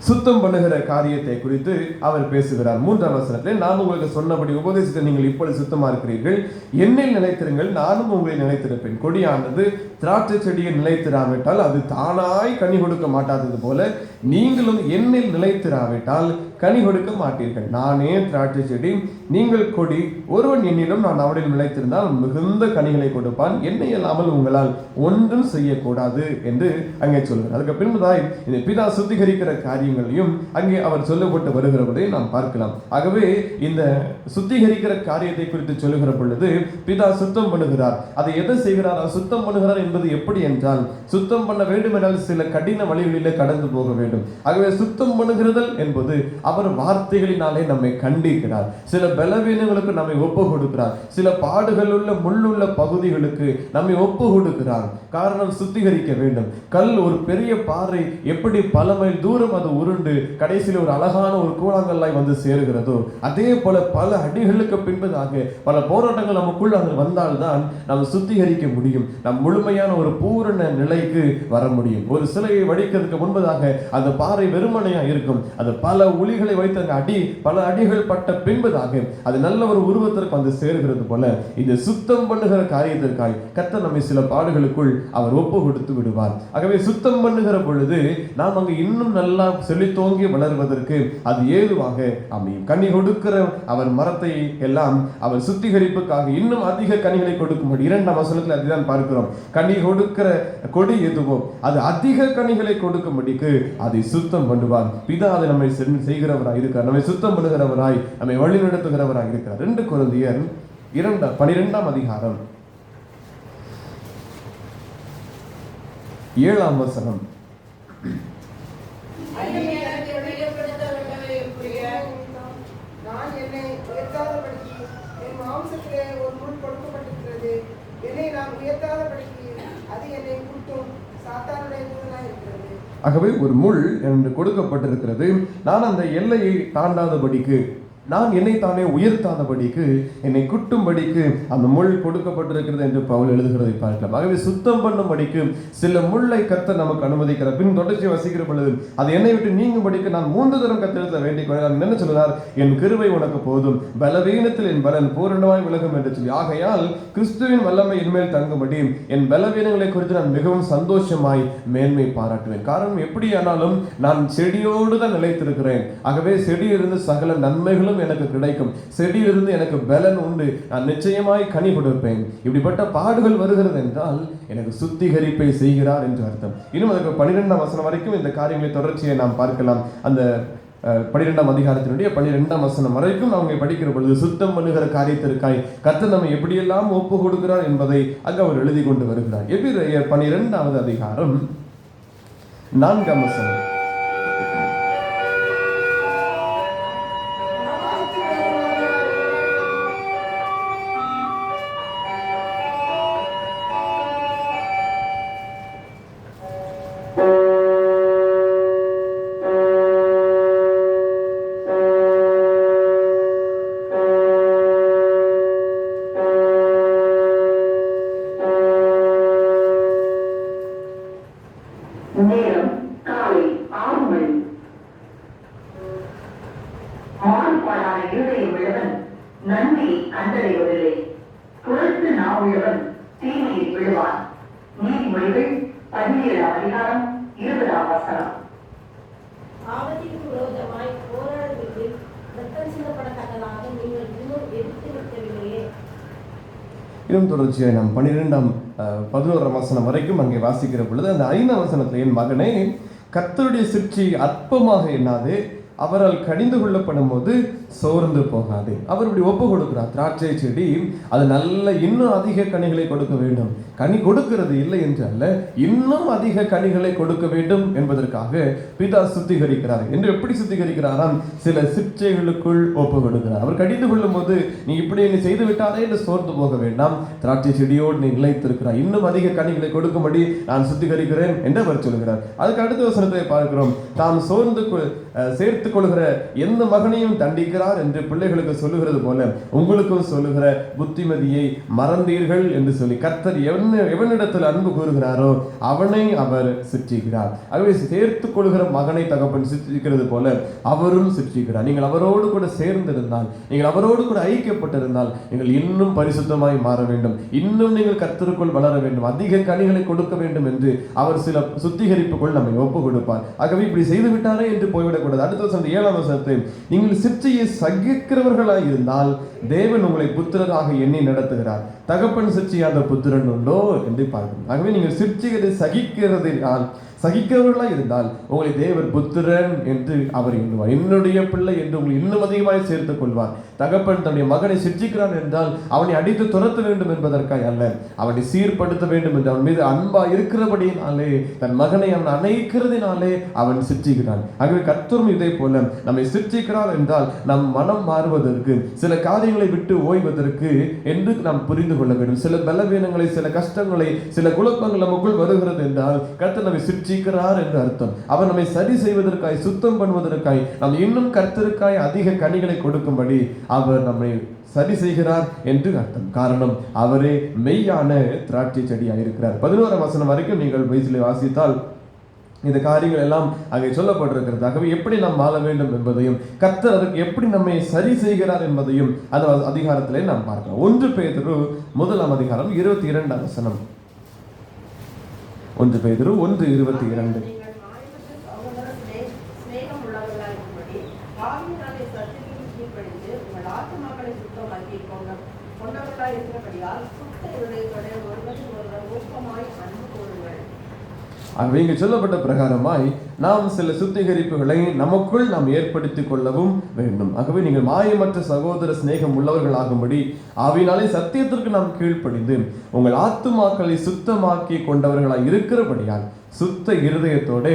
சுத்தம் பண்ணுகிற காரியத்தை குறித்து அவர் பேசுகிறார். 3ஆம் வசனத்தில், நான் உங்களுக்கு சொன்னபடி உபதேசித்து நீங்கள் இப்பொழுது சுத்தமா இருக்கிறீர்கள், என்னில் நிலைத்திருங்கள், நானும் உங்களை நிலைத்திருப்பேன். கொடியானது திராட்சை செடியை நிலைத்திராவிட்டால் அது தானாய் கனி கொடுக்க மாட்டாதது போல நீங்களும் என்னில் நிலைத்திராவிட்டால் கனி கொடுக்க மாட்டீர்கள். நானே திராட்சை செடி, நீங்கள் கொடி. ஒருவன் என்னிலும் நான் அவனில் நிலைத்திருந்தால் மிகுந்த கனிகளை கொடுப்பான். என்னை இல்லாமல் உங்களால் ஒன்றும் செய்யக்கூடாது என்று அங்கே சொல்கிறார். அதுக்கு பின்புதாய் இந்த பிதா சுத்திகரிக்கிற காரியங்களையும் அங்கே அவர் சொல்லப்பட்டு வருகிறவரை நாம் பார்க்கலாம். ஆகவே இந்த சுத்திகரிக்கிற காரியத்தை குறித்து சொல்லுகிற பொழுது பிதா சுத்தம் பண்ணுகிறார். அதை எதை செய்கிறார்? சுத்தம் பண்ணுகிறார் என்பது எப்படி என்றால், சுத்தம் பண்ண வேண்டும் என்றால் சில கடின வழிகளிலே கடந்து போக வேண்டும். ஆகவே சுத்தம் பண்ணுகிறதல் என்பது அவர் வார்த்தைகளினாலே நம்மை கண்டிக்கிறார். சில பலவீனங்களுக்கு நம்மை ஒப்பு கொடுக்கிறார். சில பாடுகள் உள்ள முள்ளுள்ள பகுதிகளுக்கு நம்மை ஒப்பு கொடுக்கிறார். காரணம், சுத்திகரிக்க வேண்டும். கல், ஒரு பெரிய பாறை எப்படி பல மைல் தூரம் அது உருண்டு கடைசியில் ஒரு அழகான ஒரு கூழாங்கல்லாய் வந்து சேருகிறதோ, அதே போல பல அடிகளுக்கு பின்பதாக பல போராட்டங்கள் நமக்குள் அது வந்தால்தான் நாம் சுத்திகரிக்க முடியும். நம் முழுமையான ஒரு பூரண நிலைக்கு வர முடியும். ஒரு சிலையை வடிக்கிறதுக்கு முன்பதாக அந்த பாறை வெறுமனையா இருக்கும். அது பல உளிகளை வைத்து அந்த பல அடிகள் பட்ட பின்பதாக அது நல்ல ஒரு உருவத்திற்கு வந்து சேருகிறது போல இந்த சுத்தம் பண்ணுகிற காரியத்திற்காய் கர்த்தர் நம்மை சில பாடுகளுக்குள் அவர் ஒப்பு கொடுத்து விடுவார். ஆகவே சுத்தம் பண்ணுகிற பொழுது நாம் அங்கு இன்னும் நல்லா செழித்தோங்கி வளர்வதற்கு அது ஏதுவாக அமையும். கனி கொடுக்கிற அவர் மரத்தை எல்லாம் அவர் சுத்திகரிப்புக்காக இன்னும் அதிக கனிகளை கொடுக்கும்படி 2ஆம் வசனத்தில் அதுதான் பார்க்கிறோம். கனி கொடுக்கிற கொடி எதுவோ அது அதிக கனிகளை கொடுக்கும்படிக்கு அதை சுத்தம் பண்ணுவார். பிதா அதை நம்மை செய்கிறவராய் இருக்கிறார். நம்மை சுத்தம் பண்ணுகிறவராய், நம்மை வழி நடத்துகிறவராய் இருக்கிறார். 2 கொரிந்தியர் 12ஆம் அதிகாரம் 7ஆம் வசனம். நான் என்னை உயர்த்தாதபடிக்கு என் மாம்சத்திலே ஒரு முள் கொடுக்கப்பட்டிருக்கிறது. என்னை நான் உயர்த்தாதபடிக்கு அது என்னை குட்டும் சாத்தானுடைய தூதனாய் இருக்கிறது. ஆகவே ஒரு முள் என்று கொடுக்கப்பட்டிருக்கிறது. நான் அந்த எல்லையை தாண்டாதபடிக்கு, நான் என்னை தானே உயர்த்தாதபடிக்கு, என்னை குட்டும்படிக்கு அந்த முள் கொடுக்கப்பட்டிருக்கிறது என்று பவுல் எழுதுகிறதை பார்க்கலாம். ஆகவே சுத்தம் பண்ணும்படிக்கு சில முள்ளை கர்த்தர் நமக்கு அனுமதிக்கிறார். பின் தொடர்ச்சி வசிக்கிற பொழுது அது என்னை விட்டு நீங்கும்படிக்கு நான் 3 தரம் கர்த்தரிடத்தில் வேண்டிக் கொள்கிறார். என்ன சொல்கிறார்? என் கிருபை உனக்கு போதும், பலவீனத்தில் என் பலன் பூரணமாய் விலகும் என்று சொல்லி. ஆகையால் கிறிஸ்துவின் வல்லமை என்மேல் தங்கும்படி என் பலவீனங்களை குறித்து நான் மிகவும் சந்தோஷமாய் மேன்மை பாராட்டுவேன். காரணம், எப்படியானாலும் நான் செடியோடு தான் நிலைத்திருக்கிறேன். ஆகவே செடியிலிருந்து சகல நன்மைகளும் எனக்கு கிடைக்கும். செடியிலிருந்து எனக்கு பலன் உண்டு. நான் நிச்சயமாய் கனி கொடுப்பேன். இப்படிப்பட்ட பாடுகள் வருகிறது என்றால் எனக்கு சுத்திகரிப்பை செய்கிறார் என்று அர்த்தம். இன்னும் அதுக்கு 12ஆம் வசனம் வரைக்கும் இந்த காரியங்களை தொடர்ச்சியை நாம் பார்க்கலாம். அந்த 12ஆம் அதிகாரத்தினுடைய 12ஆம் வசனம் வரைக்கும் அவங்க படிக்கிற பொழுது சுத்தம் பண்ணுகிற காரியத்திற்காய் கர்த்தர் நம்மை எப்படியெல்லாம் ஒப்பு கொடுக்கிறார் என்பதை அங்கு அவர் எழுதி கொண்டு வருகிறார். எபிரேயர் 12வது அதிகாரம் 4ஆம் வசனம். நேரம் காலை 6 மணி. மாறுபாடான இருதயம் உள்ளவன் நன்மையை கண்டடைவதில்லை. புறத்து நான் உள்ளவன் தீமையில் விழுவான். நீதிமொழிகள் 17ஆம் அதிகாரம் 20ஆம் வசனம். ஆபத்திற்கு விரோதமாய் போராடுவது ரத்தம் சிந்தப்படத்தக்கதாக நீங்கள் இன்னும் எதிர்த்து நிற்கவில்லையே. இன்னும் தொடர்ச்சியாக நாம் 11ஆம் வசனம் வரைக்கும் அங்கே வாசிக்கிற பொழுது அந்த 5ஆம் வசனத்தில், என் மகனே, கர்த்தருடைய சிற்சி அற்பமாக எண்ணாதே, அவரால் கடிந்து கொள்ளப்படும் போது சோர்ந்து போகாது. அவர் இப்படி ஒப்பு கொடுக்கிறார். திராட்சை செடி அது நல்ல இன்னும் அதிக கனிகளை கொடுக்க வேண்டும். கனி கொடுக்கிறது இல்லை என்று அல்ல, இன்னும் அதிக கனிகளை கொடுக்க வேண்டும் என்பதற்காக பிதா சுத்திகரிக்கிறார். என்று எப்படி சுத்திகரிக்கிறாராம்? சில சிற்சைகளுக்குள் ஒப்பு கொடுக்கிறார். அவர் கடிந்து கொள்ளும் போது நீ இப்படி நீ செய்து விட்டாரே என்று சோர்ந்து போக வேண்டாம், திராட்சை செடியோடு நீ நிலைத்திருக்கிறார், இன்னும் அதிக கனிகளை கொடுக்கும்படி நான் சுத்திகரிக்கிறேன் என்று அவர் சொல்கிறார். அதுக்கு அடுத்த வசனத்தை பார்க்கிறோம். தாம் சேர்த்து கொள்கிற எந்த மகனையும் தண்டிக்கிறார் என்று பிள்ளைகளுக்கு சொல்லுகிறது போல உங்களுக்கும் சொல்லுகிற புத்திமதியை மறந்தீர்கள் என்று சொல்லி கர்த்தர் எவனிடத்தில் அன்பு கூறுகிறாரோ அவனை அவர் சிற்றிக்கிறார். ஆகவே சேர்த்துக் கொள்கிற மகனை தகப்பன் சிற்றிக்கிறது போல அவரும் சிற்றிக்கிறார். நீங்கள் அவரோடு கூட சேர்ந்திருந்தால், நீங்கள் அவரோடு கூட ஐக்கியப்பட்டிருந்தால் நீங்கள் இன்னும் பரிசுத்தமாய் மாற வேண்டும், இன்னும் நீங்கள் கர்த்தருக்குள் வளர வேண்டும், அதிக கனிகளை கொடுக்க வேண்டும் என்று அவர் சில சுத்திகரிப்புக்குள் நம்மை ஒப்பு கொடுப்பார். ஆகவே இப்படி செய்து விட்டாரே என்று போய்விடக்கூடாது. அடுத்த 7ஆம் வசனத்தை, நீங்கள் சிற்சையை சகிக்கிறவர்களாய் இருந்தால் தேவன் உங்களை புத்திரராக எண்ணி நடத்துகிறார். தகப்பன் சிற்சியாத புத்திரன் உண்டோ என்று பார்க்கணும். ஆகவே நீங்கள் சிற்சிகளை சகிக்கிறவர்களாய் இருந்தால் உங்களை தேவர் புத்திரன் என்று அவர் எண்ணுவார். என்னுடைய பிள்ளை என்று உங்களை இன்னும் அதிகமாய் சேர்த்துக் கொள்வார். தகப்பன் தன்னுடைய மகனை சிற்றிக்கிறான் என்றால் அவனை அடித்து துரத்த வேண்டும் என்பதற்காக அல்ல, அவனை சீர்படுத்த வேண்டும் என்று அவன் மீது அன்பா இருக்கிறபடியினாலே, தன் மகனை அவன் அணைக்கிறதினாலே அவன் சிற்றிக்கிறான். ஆகவே கர்த்தரும் இதே போல நம்மை சிற்றிக்கிறார் என்றால் நம் மனம் மாறுவதற்கு, சில காரியங்களை விட்டு ஓய்வதற்கு என்று நாம் புரிந்து கொள்ள வேண்டும். சில பலவீனங்களை, சில கஷ்டங்களை, சில குழப்பங்கள் நமக்குள் வருகிறது என்றால் கர்த்தர் நம்மை சிற்றிக்கிறார் என்று அர்த்தம். அவர் நம்மை சரி செய்வதற்காய், சுத்தம் பண்ணுவதற்காய், நாம் இன்னும் கர்த்தருக்காய் அதிக கனிகளை கொடுக்கும்படி அவர் நம்மை சரி செய்கிறார் என்று அர்த்தம். காரணம், அவரே மெய்யான திராட்சை செடியாக இருக்கிறார். 11ஆம் வசனம் வரைக்கும் நீங்கள் வயசில் வாசித்தால் இந்த காரியங்கள் எல்லாம் அங்கே சொல்லப்பட்டிருக்கிறது. ஆகவே எப்படி நாம் வாழ வேண்டும் என்பதையும் கர்த்தர் அதற்கு எப்படி நம்மை சரி செய்கிறார் என்பதையும் அந்த அதிகாரத்திலே நாம் பார்க்கலாம். 1 பேதுரு 1ஆம் அதிகாரம் 22ஆம் வசனம். 1 பேதுரு 1:22. ஆகவே இங்கு சொல்லப்பட்ட பிரகாரமாய் நாம் சில சுத்திகரிப்புகளை நமக்குள் நாம் ஏற்படுத்திக் கொள்ளவும் வேண்டும். ஆகவே நீங்கள் மாயமற்ற சகோதர சிநேகம் உள்ளவர்களாகும்படி ஆவியினாலே சத்தியத்திற்கு நாம் கீழ்ப்படிந்து உங்கள் ஆத்துமாக்களை சுத்தமாக்கி கொண்டவர்களாய் இருக்கிறபடியால் சுத்த இருதயத்தோட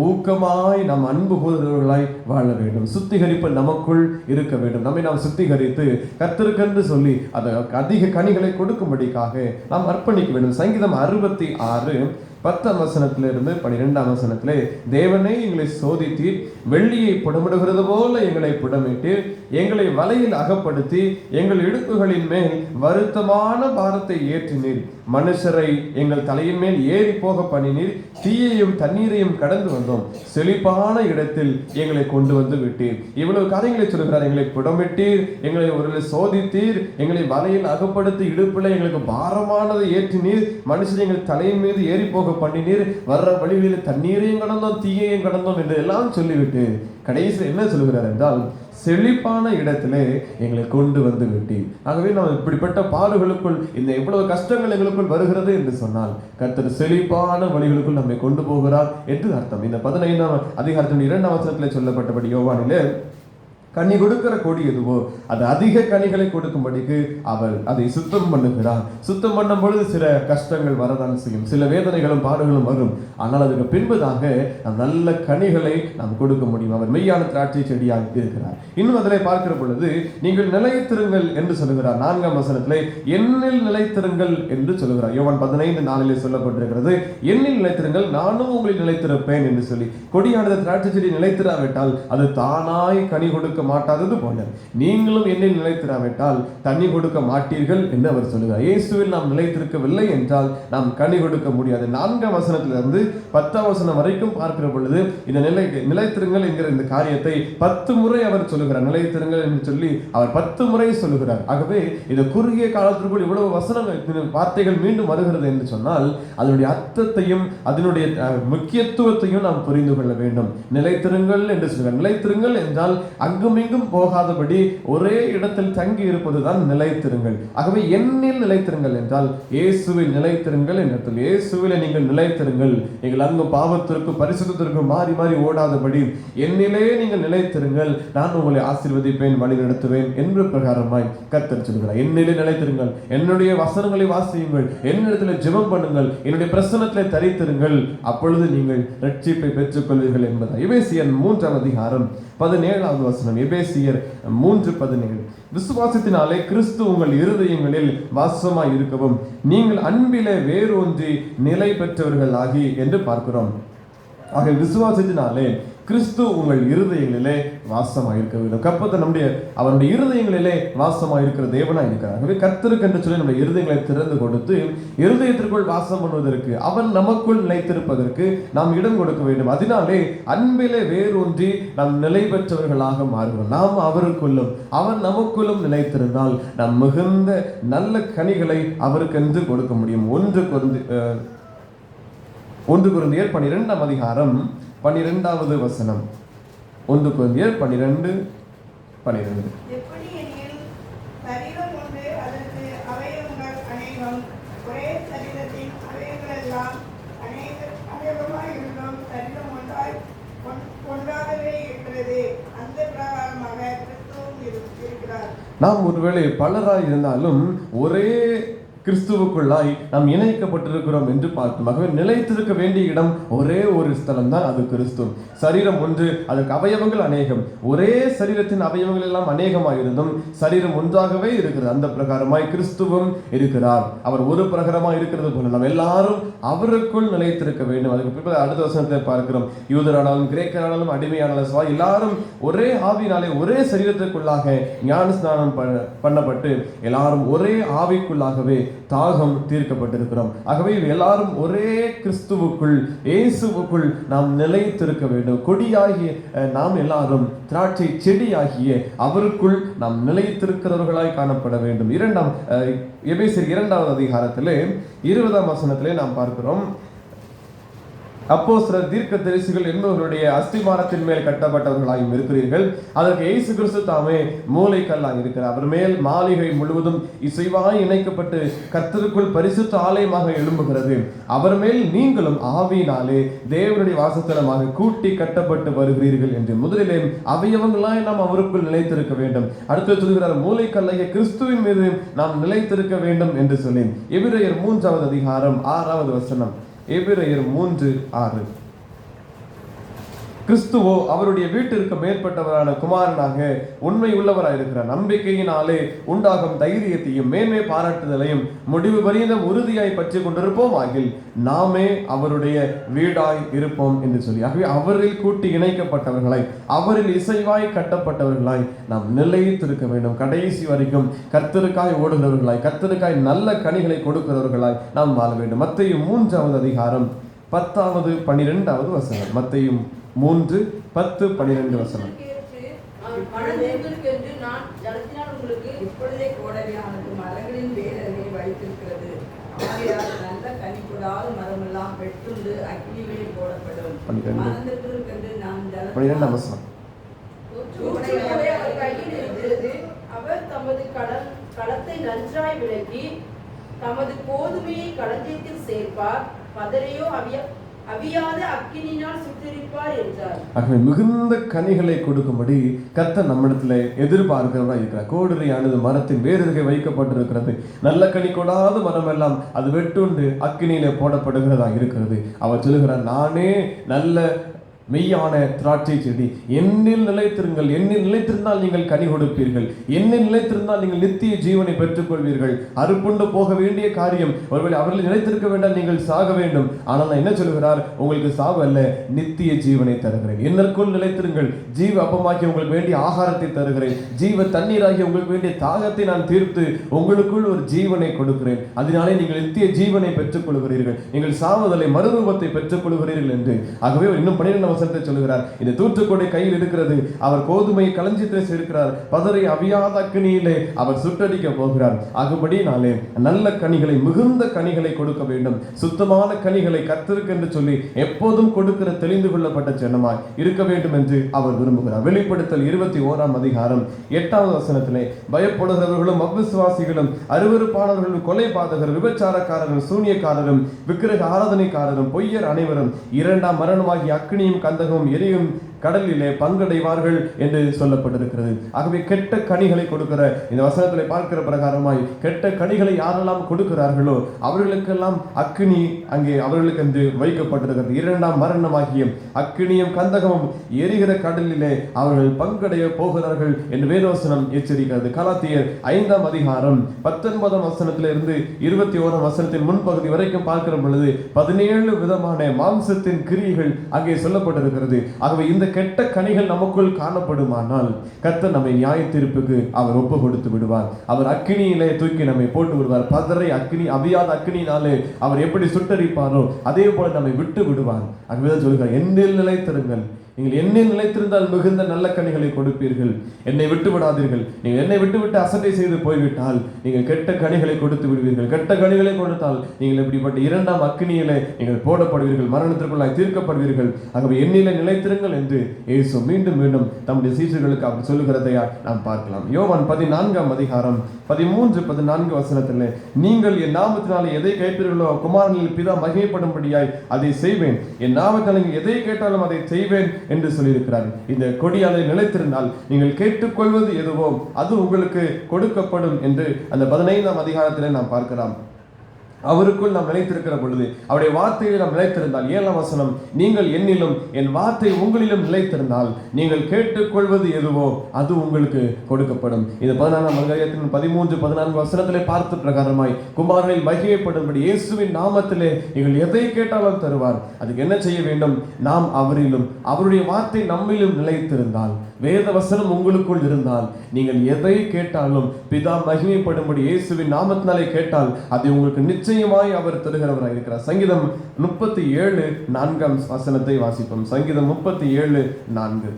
ஊக்கமாய் நாம் அன்பு கூறுகிறவர்களாய் வாழ வேண்டும். சுத்திகரிப்பு நமக்குள் இருக்க வேண்டும். நம்மை நாம் சுத்திகரித்து கர்த்தருக்கென்று சொல்லி அதை அதிக கனிகளை கொடுக்கும்படிக்காக நாம் அர்ப்பணிக்க வேண்டும். சங்கீதம் 66:10 12 தேவனே எங்களை சோதித்து வெள்ளியை புடமிடுகிறது போல எங்களை புடமிட்டு எங்களை வலையில் அகப்படுத்தி எங்கள் இடுப்புகளின் மேல் வருத்தமான பாரத்தை ஏற்றினீர். மனுஷரை எங்கள் தலையின் மேல் ஏறி போக பண்ணினீர். தீயையும் தண்ணீரையும் கடந்து வந்தோம். செழிப்பான இடத்தில் எங்களை கொண்டு வந்து விட்டீர். இவ்வளவு காரியங்களை சொல்கிறார். எங்களை புடமிட்டீர், எங்களை ஒரு சோதித்தீர், எங்களை வலையில் அகப்படுத்தி இடுப்புல எங்களுக்கு பாரமானதை ஏற்றினீர். மனுஷர் எங்கள் தலையின் மீது ஏறி போக பண்ணினீர். வர்ற வழிகளில் தண்ணீரையும் கடந்தோம், தீயையும் கடந்தோம் என்று எல்லாம் சொல்லிவிட்டு கடைசியில் என்ன சொல்கிறார் என்றால், செழிப்பான இடத்திலே எங்களை கொண்டு வந்து விட்டீர். ஆகவே நாம் இப்படிப்பட்ட பாடுகளுக்குள், இந்த எவ்வளவு கஷ்டங்கள் எங்களுக்குள் வருகிறது என்று சொன்னால் கர்த்தர் செழிப்பான வழிகளுக்குள் நம்மை கொண்டு போகிறார் என்று அர்த்தம். இந்த 15ஆம் அதிகாரத்தின் 2ஆம் வசனத்திலே சொல்லப்பட்டபடி யோவானிலே கனி கொடுக்கிற கொடி எதுவோ அது அதிக கனிகளை கொடுக்கும்படிக்கு அவர் அதை சுத்தம் பண்ணுகிறார். சுத்தம் பண்ணும் பொழுது சில கஷ்டங்கள் வரதான் செய்யும், சில வேதனைகளும் பாடுகளும் வரும். ஆனால் அதுக்கு பின்பதாக நல்ல கனிகளை நாம் கொடுக்க முடியும். அவர் மெய்யான திராட்சை செடியாக இருக்கிறார். இன்னும் அதில் பார்க்கிற பொழுது நீங்கள் நிலைத்திருங்கள் என்று சொல்லுகிறார். 4ஆம் வசனத்திலே என்னில் நிலைத்திருங்கள் என்று சொல்லுகிறார். யோவான் 15:4 சொல்லப்பட்டிருக்கிறது, என்னில் நிலைத்திருங்கள் நானும் உங்களில் நிலைத்திருப்பேன் என்று சொல்லி. கொடியானது திராட்சை செடி நிலைத்திராவிட்டால் அது தானாய் கனி கொடுக்க மாட்டாதது போல நீங்களும் என்னில் நிலைத்திராவிட்டால் தண்ணி கொடுக்க மாட்டீர்கள் என்று அவர் சொல்லுகிறார். இயேசுவில் நாம் நிலைத்திருக்கவில்லை என்றால் நாம் கனி கொடுக்க முடியாது. 4ஆம் வசனத்திலிருந்து 10ஆம் வசனம் வரைக்கும் பார்க்கிற பொழுது இந்த நிலைத்திருங்கள் என்கிற இந்த காரியத்தை 10 முறை அவர் சொல்லுகிறார். நிலைத்திருங்கள் என்று சொல்லி அவர் 10 முறை சொல்லுகிறார். ஆகவே இந்த குறுகிய காலத்திற்குள் இவ்வளவு வசனங்கள் வார்த்தைகள் மீண்டும் வருகிறது என்று சொன்னால் அதனுடைய அர்த்தத்தையும் அதனுடைய முக்கியத்துவத்தையும் நாம் புரிந்து கொள்ள வேண்டும். நிலைத்திருங்கள் என்று சொல்கிறார். நிலைத்திருங்கள் என்றால் அங்கும் இங்கும் போகாதபடி ஒரே இடத்தில் தங்கி இருப்பதுதான் நிலைத்திருங்கள். ஆகவே என்னில் நிலைத்திருங்கள் என்றால் இயேசுவில் நிலைத்திருங்கள் என்ற இயேசுவில் நீங்கள் நிலைத்திருங்கள். நீங்கள் அங்கு பாவத்திற்கு பரிசுத்தத்திற்கு மாறி மாறி ஓடாதபடி என்னிலே நீங்கள் நிலைத்திருங்கள், நான் உங்களை ஆசீர்வதிப்பேன், வழி நடத்துவேன் என்று பிரகாரமாய் கர்த்தர் சொல்கிறார். என்னிலே நிலைத்திருங்கள், என்னுடைய வசனங்களை வாசியுங்கள், என்னிடத்தில் ஜெபம் பண்ணுங்கள், என்னுடைய பிரசன்னத்திலே தரித்திருங்கள், அப்பொழுது நீங்கள் ரட்சிப்பை பெற்றுக் கொள்வீர்கள் என்பதா. எபேசியர் 3ஆம் அதிகாரம் 17ஆவது வசனம். எபேசியர் 3:17 விசுவாசத்தினாலே கிறிஸ்து உங்கள் இருதயங்களில் வாசமாய் இருக்கவும் நீங்கள் அன்பிலே வேரூன்றி நிலை பெற்றவர்கள் ஆகி என்று பார்க்கிறோம். ஆக விசுவாசத்தினாலே கிறிஸ்து உங்கள் இருதயங்களிலே வாசமாயிருக்க வேண்டும். கர்த்தர் அவருடைய இருதயங்களிலே வாசமாயிருக்கிற தேவனாய் இருக்கிறார். ஆகவே கர்த்தருக்கு என்று சொல்லி நம்முடைய இருதயங்களை திறந்து கொடுத்து இருதயத்திற்குள் வாசம் பண்ணுவதற்கு, அவன் நமக்குள் நிலைத்திருப்பதற்கு நாம் இடம் கொடுக்க வேண்டும். அதனாலே அன்பிலே வேரூன்றி நாம் நிலை பெற்றவர்களாக மாறுவோம். நாம் அவருக்குள்ளும் அவன் நமக்குள்ளும் நிலைத்திருந்தால் நாம் மிகுந்த நல்ல கனிகளை அவருக்கென்று கொடுக்க முடியும். 1 கொரிந்தியர் 12ஆம் அதிகாரம் 12வது வசனம். 1 கொரிந்தியர் 12:12 எப்படி எனில் சரீரம் ஒன்று, அதற்கு அவயவங்கள் அநேகம், ஒரே சரீரத்தின் அவயவங்கள் எல்லாம் அநேகமாய் இருந்தும் சரீரம் ஒன்றாகவே இருக்கிறது. அந்த பிரகாரமாக கிறிஸ்துவும் இருக்கிறார். நாம் ஒருவேளை பலராய் இருந்தாலும் ஒரே கிறிஸ்துவுக்குள்ளாய் நாம் இணைக்கப்பட்டிருக்கிறோம் என்று பார்த்தோம். ஆகவே நிலைத்திருக்க வேண்டிய இடம் ஒரே ஒரு ஸ்தலம் தான், அது கிறிஸ்து. சரீரம் ஒன்று, அதற்கு அவயவங்கள் அநேகம். ஒரே சரீரத்தின் அவயவங்கள் எல்லாம் அநேகமாயிருந்தும் சரீரம் ஒன்றாகவே இருக்கிறது. அந்த பிரகாரமாய் கிறிஸ்துவும் இருக்கிறார். அவர் ஒரு பிரகாரமாய் இருக்கிறது போல நாம் எல்லாரும் அவருக்குள் நிலைத்திருக்க வேண்டும். அதுக்கு அடுத்த வசனத்தை பார்க்கிறோம். யூதரானாலும் கிரேக்கரானாலும் அடிமையானாலும் எல்லாரும் ஒரே ஆவியினாலே ஒரே சரீரத்திற்குள்ளாக ஞான ஸ்நானம் பண்ணப்பட்டு எல்லாரும் ஒரே ஆவிக்குள்ளாகவே தாகம் தீர்க்கப்பட்டிருக்கிறோம். ஆகவே எல்லாரும் ஒரே கிறிஸ்துவுக்குள் இயேசுவுக்குள் நாம் நிலைத்திருக்க வேண்டும். கொடியாகிய நாம் எல்லாரும் திராட்சை செடியாகிய அவருக்குள் நாம் நிலைத்திருக்கிறவர்களாய் காணப்பட வேண்டும். எபேசியர் 2ஆவது அதிகாரத்திலே 20ஆம் வசனத்திலே நாம் பார்க்கிறோம். அப்போஸ்தலர் தீர்க்கதரிசிகள் என்பவர்களுடைய அஸ்திவாரத்தின் மேல் கட்டப்பட்டவர்களாயும் இருக்கிறீர்கள். அதற்கு இயேசு கிறிஸ்து தாமே மூலைக்கல்லாக இருக்கிறார். அவர் மேல் மாளிகை முழுவதும் இசைவாய் இணைக்கப்பட்டு கர்த்தருக்குள் பரிசுத்த ஆலயமாக எழும்புகிறது. அவர் மேல் நீங்களும் ஆவியினாலே தேவனுடைய வாசஸ்தலமாக கூட்டி கட்டப்பட்டு வருகிறீர்கள் என்று. முதலிலே அவயவங்களாய் நாம் அவருக்குள் நிலைத்திருக்க வேண்டும். அடுத்து சொல்கிறார், மூலைக்கல்லாகிய கிறிஸ்துவின் மீது நாம் நிலைத்திருக்க வேண்டும் என்று சொல்லி. எபிரேயர் 3ஆவது அதிகாரம் 6ஆவது வசனம். எபிரேயர் 3:6. கிறிஸ்துவோ அவருடைய வீட்டிற்கு மேற்பட்டவரான குமாரனாக உண்மை உள்ளவராயிருக்கிறார். நம்பிக்கையினாலே உண்டாகும் தைரியத்தையும் மேன்மை பாராட்டுதலையும் முடிவு பரியந்தம் உறுதியாய் பற்றி கொண்டிருப்போம் ஆகில் நாமே அவருடைய வீடாய் இருப்போம் என்று சொல்லி, ஆகவே அவரில் கூட்டி இணைக்கப்பட்டவர்களாய், அவரில் இசைவாய் கட்டப்பட்டவர்களாய் நாம் நிலைத்திருக்க வேண்டும். கடைசி வரைக்கும் கர்த்தருக்காய் ஓடுகிறவர்களாய், கர்த்தருக்காய் நல்ல கனிகளை கொடுக்கிறவர்களாய் நாம் வாழ வேண்டும். மத்தேயு 3வது அதிகாரம் 10வது 12வது வசனம். மத்தேயு 3:10-12 வசனம். இப்பொழுதே கோடரியானது மரங்களின் வேரலை வைத்திருக்கிறது. ஆகையால் நல்ல கனி கொடாத மரமெல்லாம் வெட்டுண்டு அக்கினிகளில் போடப்படும். மறந்திருக்கிறது நான் 12 வசனம். அவர் கையில் இருக்கிறது. அவர் தமது களத்தை நன்றாய் விளக்கி தமது கோதுமையை களஞ்சியத்தில் சேர்ப்பார். பதரையோ அவியாத அக்கினியினால் சுட்டெரிப்பார் என்றார். ஆகவே மிகுந்த கனிகளை கொடுக்கும்படி கர்த்தர் நம்மிடத்துல எதிர்பார்க்கிறவராக இருக்கிறார். கோடரியானது மரத்தின் வேரருகே வைக்கப்பட்டிருக்கிறது. நல்ல கனி கொடாத மரம் எல்லாம் அது வெட்டுண்டு அக்கினியிலே போடப்படுகிறதா இருக்கிறது. அவர் சொல்லுகிறார், நானே நல்ல மெய்யான திராட்சை செடி, என்னில் நிலைத்திருங்கள். என்னில் நிலைத்திருந்தால் நீங்கள் கனி கொடுப்பீர்கள். என்னில் நிலைத்திருந்தால் நீங்கள் நித்திய ஜீவனை பெற்றுக் கொள்வீர்கள். அறுப்புண்டு போக வேண்டிய காரியம், ஒருவேளை அவர்கள் நிலைத்திருக்க வேண்டாம், நீங்கள் சாக வேண்டும். ஆனால் நான் என்ன சொல்கிறார், உங்களுக்கு சாவு அல்ல, நித்திய ஜீவனை தருகிறேன். என்னற்குள் நிலைத்திருங்கள். ஜீவ அப்பமாக்கி உங்களுக்கு வேண்டிய ஆகாரத்தை தருகிறேன். ஜீவ தண்ணீராகி உங்களுக்கு வேண்டிய தாகத்தை நான் தீர்த்து உங்களுக்குள் ஒரு ஜீவனை கொடுக்கிறேன். அதனாலே நீங்கள் நித்திய ஜீவனை பெற்றுக் கொள்கிறீர்கள். நீங்கள் சாவதலை மறுரூபத்தை பெற்றுக் கொள்கிறீர்கள் என்று. ஆகவே இன்னும் 12 வசனத்தை சொல்லுகிறார், இந்த தூற்றுக்கொடை கையில் இருக்கிறது. அவர் கோதுமை களஞ்சியத்தில் சேர்க்கிறார். பதரை அவியாத அக்கினியிலே அவர் சுட்டடிக்க போகிறார். ஆகும்படினாலே நல்ல கனிகளை, மிகுந்த கனிகளை கொடுக்க வேண்டும். சுத்தமான கனிகளை கர்த்தருக்கு என்று சொல்லி எப்போதும் கொடுக்கிற தெளிந்து கொள்ளப்பட்ட ஜனமாய் இருக்க வேண்டும் என்று அவர் விரும்புகிறார். வெளிப்படுத்தல் 21ஆம் அதிகாரம் 8வது வசனத்திலே, பயப்படுகிறவர்களும் அவிசுவாசிகளும் அருவருப்பானவர்களும் கொலைபாதகரும் விபச்சாரக்காரரும் சூனியக்காரரும் விக்கிரக ஆராதனைக்காரரும் பொய்யர் அனைவரும் 2ஆம் மரணமாகி அக்கினியும் கந்தகமும் எரியும் கடலிலே பங்கடைவார்கள் என்று சொல்லப்பட்டிருக்கிறது. ஆகவே கெட்ட கனிகளை கொடுக்கிற இந்த வசனத்திலே பார்க்கிற பிரகாரமாய் கெட்ட கனிகளை யாரெல்லாம் கொடுக்கிறார்களோ அவர்களுக்கெல்லாம் அக்கினி அங்கே அவர்களுக்கு என்று வைக்கப்பட்டிருக்கிறது. 2ஆம் மரணமாகிய அக்கினியும் கந்தகமும் எரிகிற கடலிலே அவர்கள் பங்கடைய போகிறார்கள் என்று வேதவசனம் எச்சரிக்கிறது. கலாத்தியர் 5ஆம் அதிகாரம் 19ஆம் வசனத்திலிருந்து 21ஆம் வசனத்தின் முன்பகுதி வரைக்கும் பார்க்கிற பொழுது 17 விதமான மாம்சத்தின் கிரியைகள் அங்கே சொல்லப்பட்டிருக்கிறது. ஆகவே இந்த கெட்ட கனிகள் நமக்குள் காணப்படுமானால் கர்த்தர் நம்மை நியாய தீர்ப்புக்கு அவர் ஒப்பு கொடுத்து விடுவார். அவர் அக்கினியிலே தூக்கி நம்மை போட்டு விடுவார். பதரை அக்கினி அவியாத அக்கினியினாலே அவர் எப்படி சுட்டரிப்பாரோ அதே போல நம்மை விட்டு விடுவார். அதுதான் சொல்கிறார், என்னில் நிலைத்திருங்கள். நீங்கள் என்னை நிலைத்திருந்தால் மிகுந்த நல்ல கனிகளை கொடுப்பீர்கள். என்னை விட்டு விடாதீர்கள். நீங்கள் என்னை விட்டு அசட்டை செய்து போய்விட்டால் நீங்கள் கெட்ட கனிகளை கொடுத்து விடுவீர்கள். கெட்ட கனிகளை கொடுத்தால் நீங்கள் இப்படிப்பட்ட 2ஆம் அக்கினியிலே நீங்கள் போடப்படுவீர்கள், மரணத்திற்குள்ளாய் தீர்க்கப்படுவீர்கள். ஆகவே என்னிலே நிலைத்திருங்கள் என்று இயேசு மீண்டும் மீண்டும் தம்முடைய சீஷர்களுக்கு அவர் சொல்லுகிறதையா நாம் பார்க்கலாம். யோவான் 14ஆம் அதிகாரம் 13-14 வசனத்திலே, நீங்கள் என் நாமத்தினாலே எதை கேட்பீர்களோ குமாரனில் பிதா மகிமைப்படும்படியாய் அதை செய்வேன். என் நாமத்தினாலே நீங்கள் எதை கேட்டாலும் அதை செய்வேன் என்று சொல்லியிருக்கிறார். இந்த கொடியாலே நிலைத்திருந்தால் நீங்கள் கேட்டுக்கொள்வது எதுவோ அது உங்களுக்கு கொடுக்கப்படும் என்று அந்த 15ஆம் அதிகாரத்திலே நாம் பார்க்கலாம். அவருக்குள் நாம் நிலைத்திருக்கிற பொழுது, அவருடைய வார்த்தையில் நாம் நிலைத்திருந்தால், 7ஆம் வசனம், நீங்கள் என்னிலும் என் வார்த்தை உங்களிலும் நிலைத்திருந்தால் நீங்கள் கேட்டுக்கொள்வது எதுவோ அது உங்களுக்கு கொடுக்கப்படும். இது 14ஆம் அதிகாரத்தின் 13-14 வசனத்திலே பார்த்த பிரகாரமாய் குமாரனில் மகிமைப்படும்படி இயேசுவின் நாமத்திலே நீங்கள் எதை கேட்டாலும் தருவார். அதுக்கு என்ன செய்ய வேண்டும்? நாம் அவரிலும் அவருடைய வார்த்தை நம்மிலும் நிலைத்திருந்தால், வேத வசனம் உங்களுக்குள் இருந்தால், நீங்கள் எதை கேட்டாலும் பிதா மகிமைப்படும்படி இயேசுவின் நாமத்தினாலே கேட்டால் அதை உங்களுக்கு நிச்சயமாய் அவர் தருகிறவராக இருக்கிறார். சங்கீதம் 37:4 வசனத்தை வாசிப்போம். சங்கீதம் 37:4.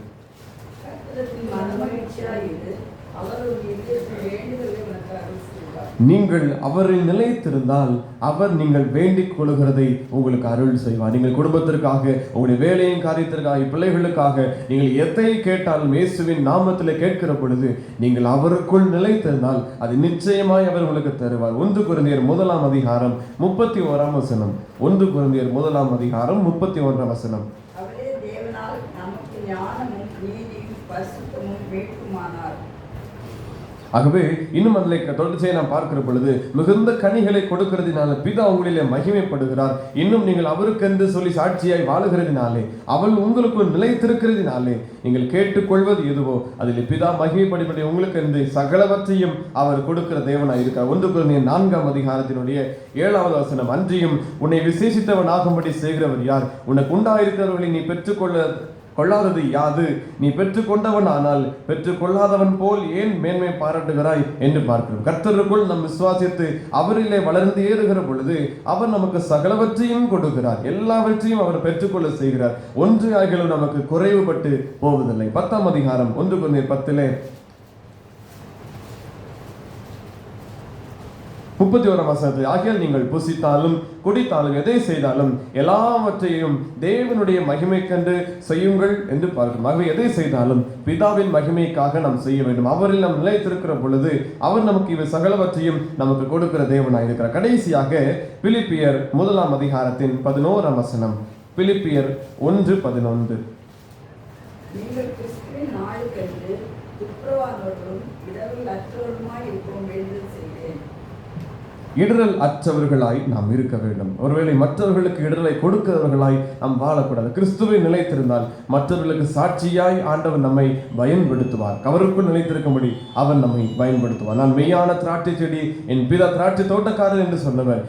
நீங்கள் அவரில் நிலைத்திருந்தால் அவர் நீங்கள் வேண்டிக் கொள்கிறதை உங்களுக்கு அருள் செய்வார். நீங்கள் குடும்பத்திற்காக, உங்களுடைய வேலையின் காரியத்திற்காக, பிள்ளைகளுக்காக நீங்கள் எதை கேட்டாலும் இயேசுவின் நாமத்தில் கேட்கிற பொழுது நீங்கள் அவருக்குள் நிலைத்திருந்தால் அது நிச்சயமாய் அவர் உங்களுக்கு தருவார். 1 கொரிந்தியர் 1ஆம் அதிகாரம் 31ஆம் வசனம். 1 கொரிந்தியர் 1ஆம் அதிகாரம் 31ஆம் வசனம். அவரே தேவனால் நமக்கு ஞானமும் நீதியும் பரிசுத்தமும் மீட்புமானார். ஆகவே இன்னும் அதில் தொடர்ச்சியை நாம் பார்க்கிற பொழுது மிகுந்த கனிகளை கொடுக்கிறதுனால பிதா உங்களிலே மகிமைப்படுகிறார். இன்னும் நீங்கள் அவருக்கென்று சொல்லி சாட்சியாய் வாழுகிறதுனாலே, அவள் உங்களுக்குள் நிலைத்திருக்கிறதுனாலே, நீங்கள் கேட்டுக்கொள்வது எதுவோ அதில் பிதா மகிமைப்படி உங்களுக்கு என்று சகலவற்றையும் அவர் கொடுக்கிற தேவனாய் இருக்கிறார். 1 கொரிந்தியர் 4ஆம் அதிகாரத்தினுடைய 7வது வசனம், அன்றியும் உன்னை விசேஷித்தவன் ஆகும்படி செய்கிறவர் யார்? உனக்கு உண்டாயிருக்கிறவர்களை நீ கொள்ளாதது யாது? நீ பெற்றுக்கொண்டவன் ஆனால் பெற்றுக்கொள்ளாதவன் போல் ஏன் மேன்மை பாராட்டுகிறாய் என்று பார்க்கிறோம். கர்த்தருக்குள் நம் விசுவாசித்து அவரிலே வளர்ந்து ஏறுகிற பொழுது அவர் நமக்கு சகலவற்றையும் கொடுக்கிறார். எல்லாவற்றையும் அவர் பெற்றுக்கொள்ள செய்கிறார். ஒன்று ஆகிலும் நமக்கு குறைவுபட்டு போவதில்லை. 10ஆம் அதிகாரம் 1 கொரிந்தியர் 10 31ஆம் வசனத்தில், ஆகியால் நீங்கள் புசித்தாலும் குடித்தாலும் எதை செய்தாலும் எல்லாவற்றையும் தேவனுடைய மகிமைக்கென்று செய்யுங்கள் என்று பார்க்கிறோம். ஆகவே எதை செய்தாலும் பிதாவின் மகிமைக்காக நாம் செய்ய வேண்டும். அவரில் நாம் நிலைத்திருக்கிற பொழுது அவர் நமக்கு இவை சகலவற்றையும் நமக்கு கொடுக்கிற தேவனாய் இருக்கிறார். கடைசியாக பிலிப்பியர் 1ஆம் அதிகாரத்தின் 11ஆம் வசனம், பிலிப்பியர் 1:11, நீங்கள் கிறிஸ்துவின் நாளுக்கென்று துப்புரவானவர்களும் இடரில் அற்றவர்களுமாய் இருக்கிறோம் என்று செய்தேன். இடரல் அற்றவர்களாய் நாம் இருக்க வேண்டும். ஒருவேளை மற்றவர்களுக்கு இடரலை கொடுக்கிறவர்களாய் நாம் வாழக்கூடாது. கிறிஸ்துவை நிலைத்திருந்தால் மற்றவர்களுக்கு சாட்சியாய் ஆண்டவர் நம்மை பயன்படுத்துவார். அவருக்குள் நிலைத்திருக்கும்படி அவர் நம்மை பயன்படுத்துவார். நான் மெய்யான திராட்சை செடி, என் பிதா திராட்சை தோட்டக்காரர் என்று சொன்னவர்.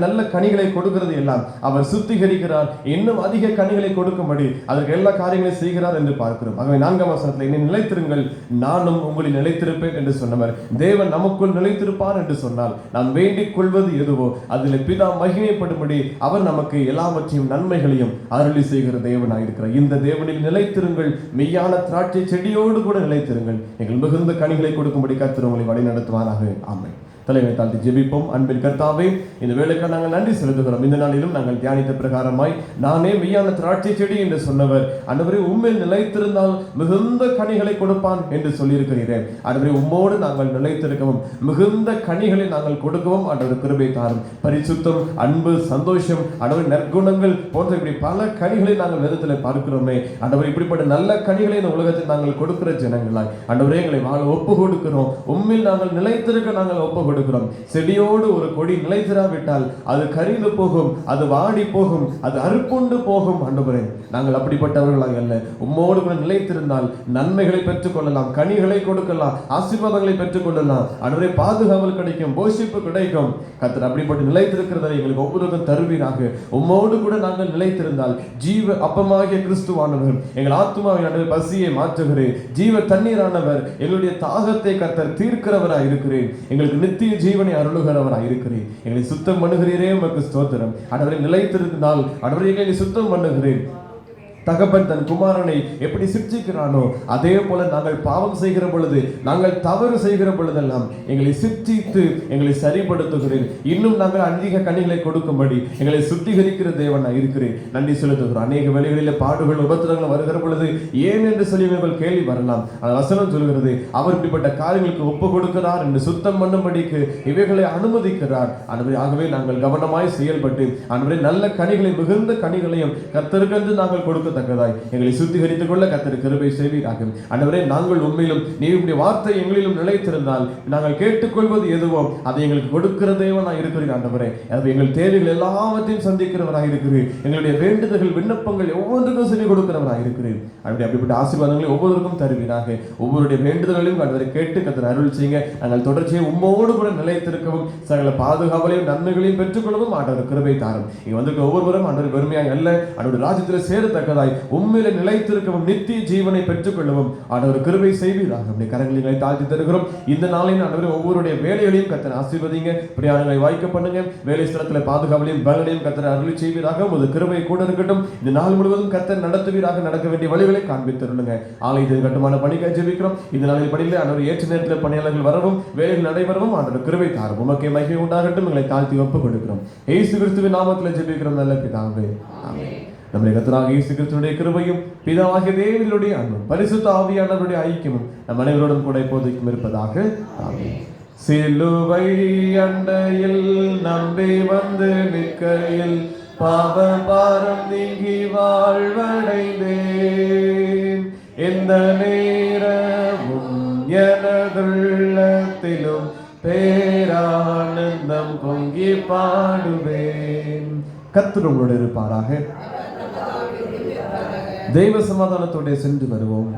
நல்ல கனிகளை கொடுக்கிறது எல்லாம் அவர் சுத்திகரிக்கிறார். இன்னும் அதிக கனிகளை கொடுக்கும்படி அதற்கு எல்லா காரியங்களையும் செய்கிறார் என்று பார்க்கிறோம். ஆகவே 4ஆம் வசனத்தில், என்னை நிலைத்திருங்கள் நானும் உங்களில் நிலைத்திருப்பேன் என்று சொன்னவர். தேவன் நமக்குள் நிலைத்திருப்பார் என்று சொன்னால் நாம் வேண்டிக் கொள்வது எதுவோ அதில் பிதா மகிமைப்படும்படி அவர் நமக்கு எல்லாவற்றையும் நன்மைகளையும் அருளி செய்கிற தேவனாயிருக்கிறார். இந்த தேவனில் நிலைத்திருங்கள், மெய்யான திராட்சை செடியோடு கூட நிலைத்திருங்கள், நீங்கள் மிகுந்த கனிகளை கொடுக்கும்படி கர்த்தர் உங்களை வழி நடத்துவாராக. ஆமென். தலைமை தாழ்த்தி ஜெபிப்போம். அன்பின் கர்த்தாவே, இந்த வேளைக்கு நாங்கள் நன்றி செலுத்துகிறோம். இந்த நாளிலும் நாங்கள் தியானித்த பிரகாரமாய் நானே மெய்யான திராட்சை செடி என்று சொன்னவர் ஆண்டவரே உம்மில் நிலைத்திருந்தால் மிகுந்த கனிகளை கொடுப்பான் என்று சொல்லியிருக்கிறீரே. ஆண்டவரே உம்மோடு நாங்கள் நிலைத்திருக்கவும் மிகுந்த கனிகளை நாங்கள் கொடுக்கவும் ஆண்டவர் கிருபை தாரும். பரிசுத்தம், அன்பு, சந்தோஷம், ஆண்டவர் நற்குணங்கள் போன்ற இப்படி பல கனிகளை நாங்கள் வேதத்தில் பார்க்கிறோமே. ஆண்டவர் இப்படிப்பட்ட நல்ல கனிகளை இந்த உலகத்தில் நாங்கள் கொடுக்கிற ஜனங்களாய் ஆண்டவரே எங்களை வாழ ஒப்பு கொடுக்கிறோம். உம்மில் நாங்கள் நிலைத்திருக்க நாங்கள் ஒப்பு கொடுக்கிறோம். செடியோடு ஒரு கொடி நிலைத்திராவிட்டால் அது கரிந்து போகும், அது வாடி போகும், அது அறுப்புண்டு போகும். ஆண்டவரே நாங்கள் அப்படிப்பட்டவர்களாக அல்ல. உம்மோடு கூட நிலைத்திருந்தால் நன்மைகளை பெற்றுக் கொள்ளலாம், கனிகளை கொடுக்கலாம், ஆசீர்வாதங்களை பெற்றுக் கொள்ளலாம். ஆண்டவரே பாதுகாவல் கிடைக்கும், போஷிப்பு கிடைக்கும். கர்த்தர் அப்படிப்பட்ட நிலைத்திருக்கிறதை எங்களுக்கு ஒவ்வொருவரும் தருவீராக. உம்மோடு கூட நாங்கள் நிலைத்திருந்தால் ஜீவ அப்பமாகிய கிறிஸ்துவானவர் எங்கள் ஆத்துமாவின் பசியை மாற்றுகிறேன், ஜீவ தண்ணீரானவர் எங்களுடைய தாகத்தை கர்த்தர் தீர்க்கிறவராய் இருக்கிறேன், எங்களுக்கு நித்திய ஜீவனை அருளுகிறவராய் இருக்கிறேன். எங்களை சுத்தம் பண்ணுகிறீரே, உமக்கு ஸ்தோத்திரம். ஆண்டவரே நிலைத்திருந்தால் ஆண்டவரே எங்களை சுத்தம் பண்ணுகிறேன். தகப்பன் தன் குமாரனை எப்படி சிற்றிக்கிறானோ அதே போல நாங்கள் பாவம் செய்கிற பொழுது, நாங்கள் தவறு செய்கிற பொழுதெல்லாம் எங்களை சிற்றித்து எங்களை சரிப்படுத்துகிறேன். இன்னும் நாங்கள் அதிக கனிகளை கொடுக்கும்படி எங்களை சுத்திகரிக்கிற தேவனா இருக்கிறேன். நன்றி செலுத்துகிறோம். அநேக வேளைகளில் பாடுகள் உபத்திரங்கள் வருகிற பொழுது ஏன் என்று சொல்லி இவர்கள் கேள்வி வரலாம். அந்த வசனம் சொல்கிறது அவர் இப்படிப்பட்ட காரியங்களுக்கு ஒப்பு கொடுக்கிறார் என்று, சுத்தம் பண்ணும்படிக்கு இவைகளை அனுமதிக்கிறார். ஆகவே நாங்கள் கவனமாய் செயல்பட்டு ஆண்டவரே நல்ல கனிகளை, மிகுந்த கனிகளையும் கர்த்தருக்கென்று நாங்கள் கொடுக்க தக்கதாய் எங்களை சுத்திகரித்துக் கொள்ள கர்த்தர் கிருபை செய்வீராக. ஆண்டவரே நாங்கள் உண்மையிலும் நீருடைய வார்த்தை எங்களிலும் நிலைத்திருந்தால் நாங்கள் கேட்டுக்கொள்வது எதுவோ அதை எங்களுக்கு கொடுக்கிற தேவனாய் இருக்கிறீர். ஆண்டவரே எங்கள் தேவைகள் எல்லாவற்றையும் சந்திக்கிறவராக இருக்கிறீர். எங்களுடைய வேண்டுதல்கள், விண்ணப்பங்கள் ஒவ்வொன்றுக்கும் சொல்லி கொடுக்கிறவராக இருக்கிறீர். அப்படிப்பட்ட ஆசீர்வாதங்களை ஒவ்வொருவருக்கும் தருவீராக. ஒவ்வொருடைய வேண்டுதல்களையும் ஆண்டவரை கேட்டு கர்த்தர் அருள் செய்யுங்க. நாங்கள் தொடர்ச்சியை உம்மோடு கூட நிலைத்திருக்கவும் சகல பாதுகாவலையும் நன்மைகளையும் பெற்றுக்கொள்ளவும் ஆண்டவர் கிருபை தாரும். இங்க வந்து ஒவ்வொருவரும் ஆண்டவர் பெருமையாக அல்ல, ஆண்டவர் ராஜ்யத்தில் சேரத்தக்கதாய் உம்மிலே நிலைத்திருக்கவும் நித்திய ஜீவனை பெற்றுக் கொள்ளவும் ஆண்டவர் கிருபை செய்வீராக. நம்முடைய கரங்களை தாழ்த்தி தருகிறோம். இந்த நாளில் ஆண்டவர் ஒவ்வொருடைய வேலைகளையும் கர்த்தர் ஆசீர்வதிங்க, பிரயாணங்களை வாய்க்க பண்ணுங்க, வேலை ஸ்தலத்தில் பாதுகாவலையும் பலனையும் கர்த்தர் அருளி செய்வீராக. உமது கிருபை கூட இருக்கட்டும். இந்த நாள் முழுவதும் கர்த்தர் நடத்துவீராக. நடக்க வேண்டிய வழிகளை காண்பித்தருளுங்க. ஆலயத்தின் கட்டுமான பணிக்காக ஜெபிக்கிறோம். இந்த நாளில் பணியில் ஆண்டவர் ஏற்ற நேரத்தில் பணியாளர்கள் வரவும் வேலைகள் நடைபெறவும் ஆண்டவர் கிருபை தாரும். உமக்கே மகிமை உண்டாகட்டும். எங்களை தாழ்த்தி ஒப்புக் கொடுக்கிறோம். இயேசு கிறிஸ்துவின் நாமத்தில் ஜெபிக்கிறோம் நல்ல பிதாவே, ஆமென். நம்முடைய கர்த்தராகிய இயேசு கிறிஸ்துவினுடைய கிருபையும் பிதாவாகிய தேவனுடைய அன்பும் பரிசுத்த ஆவியானவருடைய ஐக்கியமும் நம் அனைவரோடும் கூட இப்போதைக்கும் இருப்பதாக. ஆமென். சிலுவை அண்டையில் நம்பி வந்து நிற்கையில் பாவ பாரம் நீங்கி வாழ்வடைந்தேன். எந்த நேரமும் எனதுள்ள உள்ளத்திலும் பேரானந்தம் பொங்கி பாடுவேன். கர்த்தர் உங்களோடு இருப்பாராக. தெய்வ சமாதானத்தோட சென்று வருவோம்.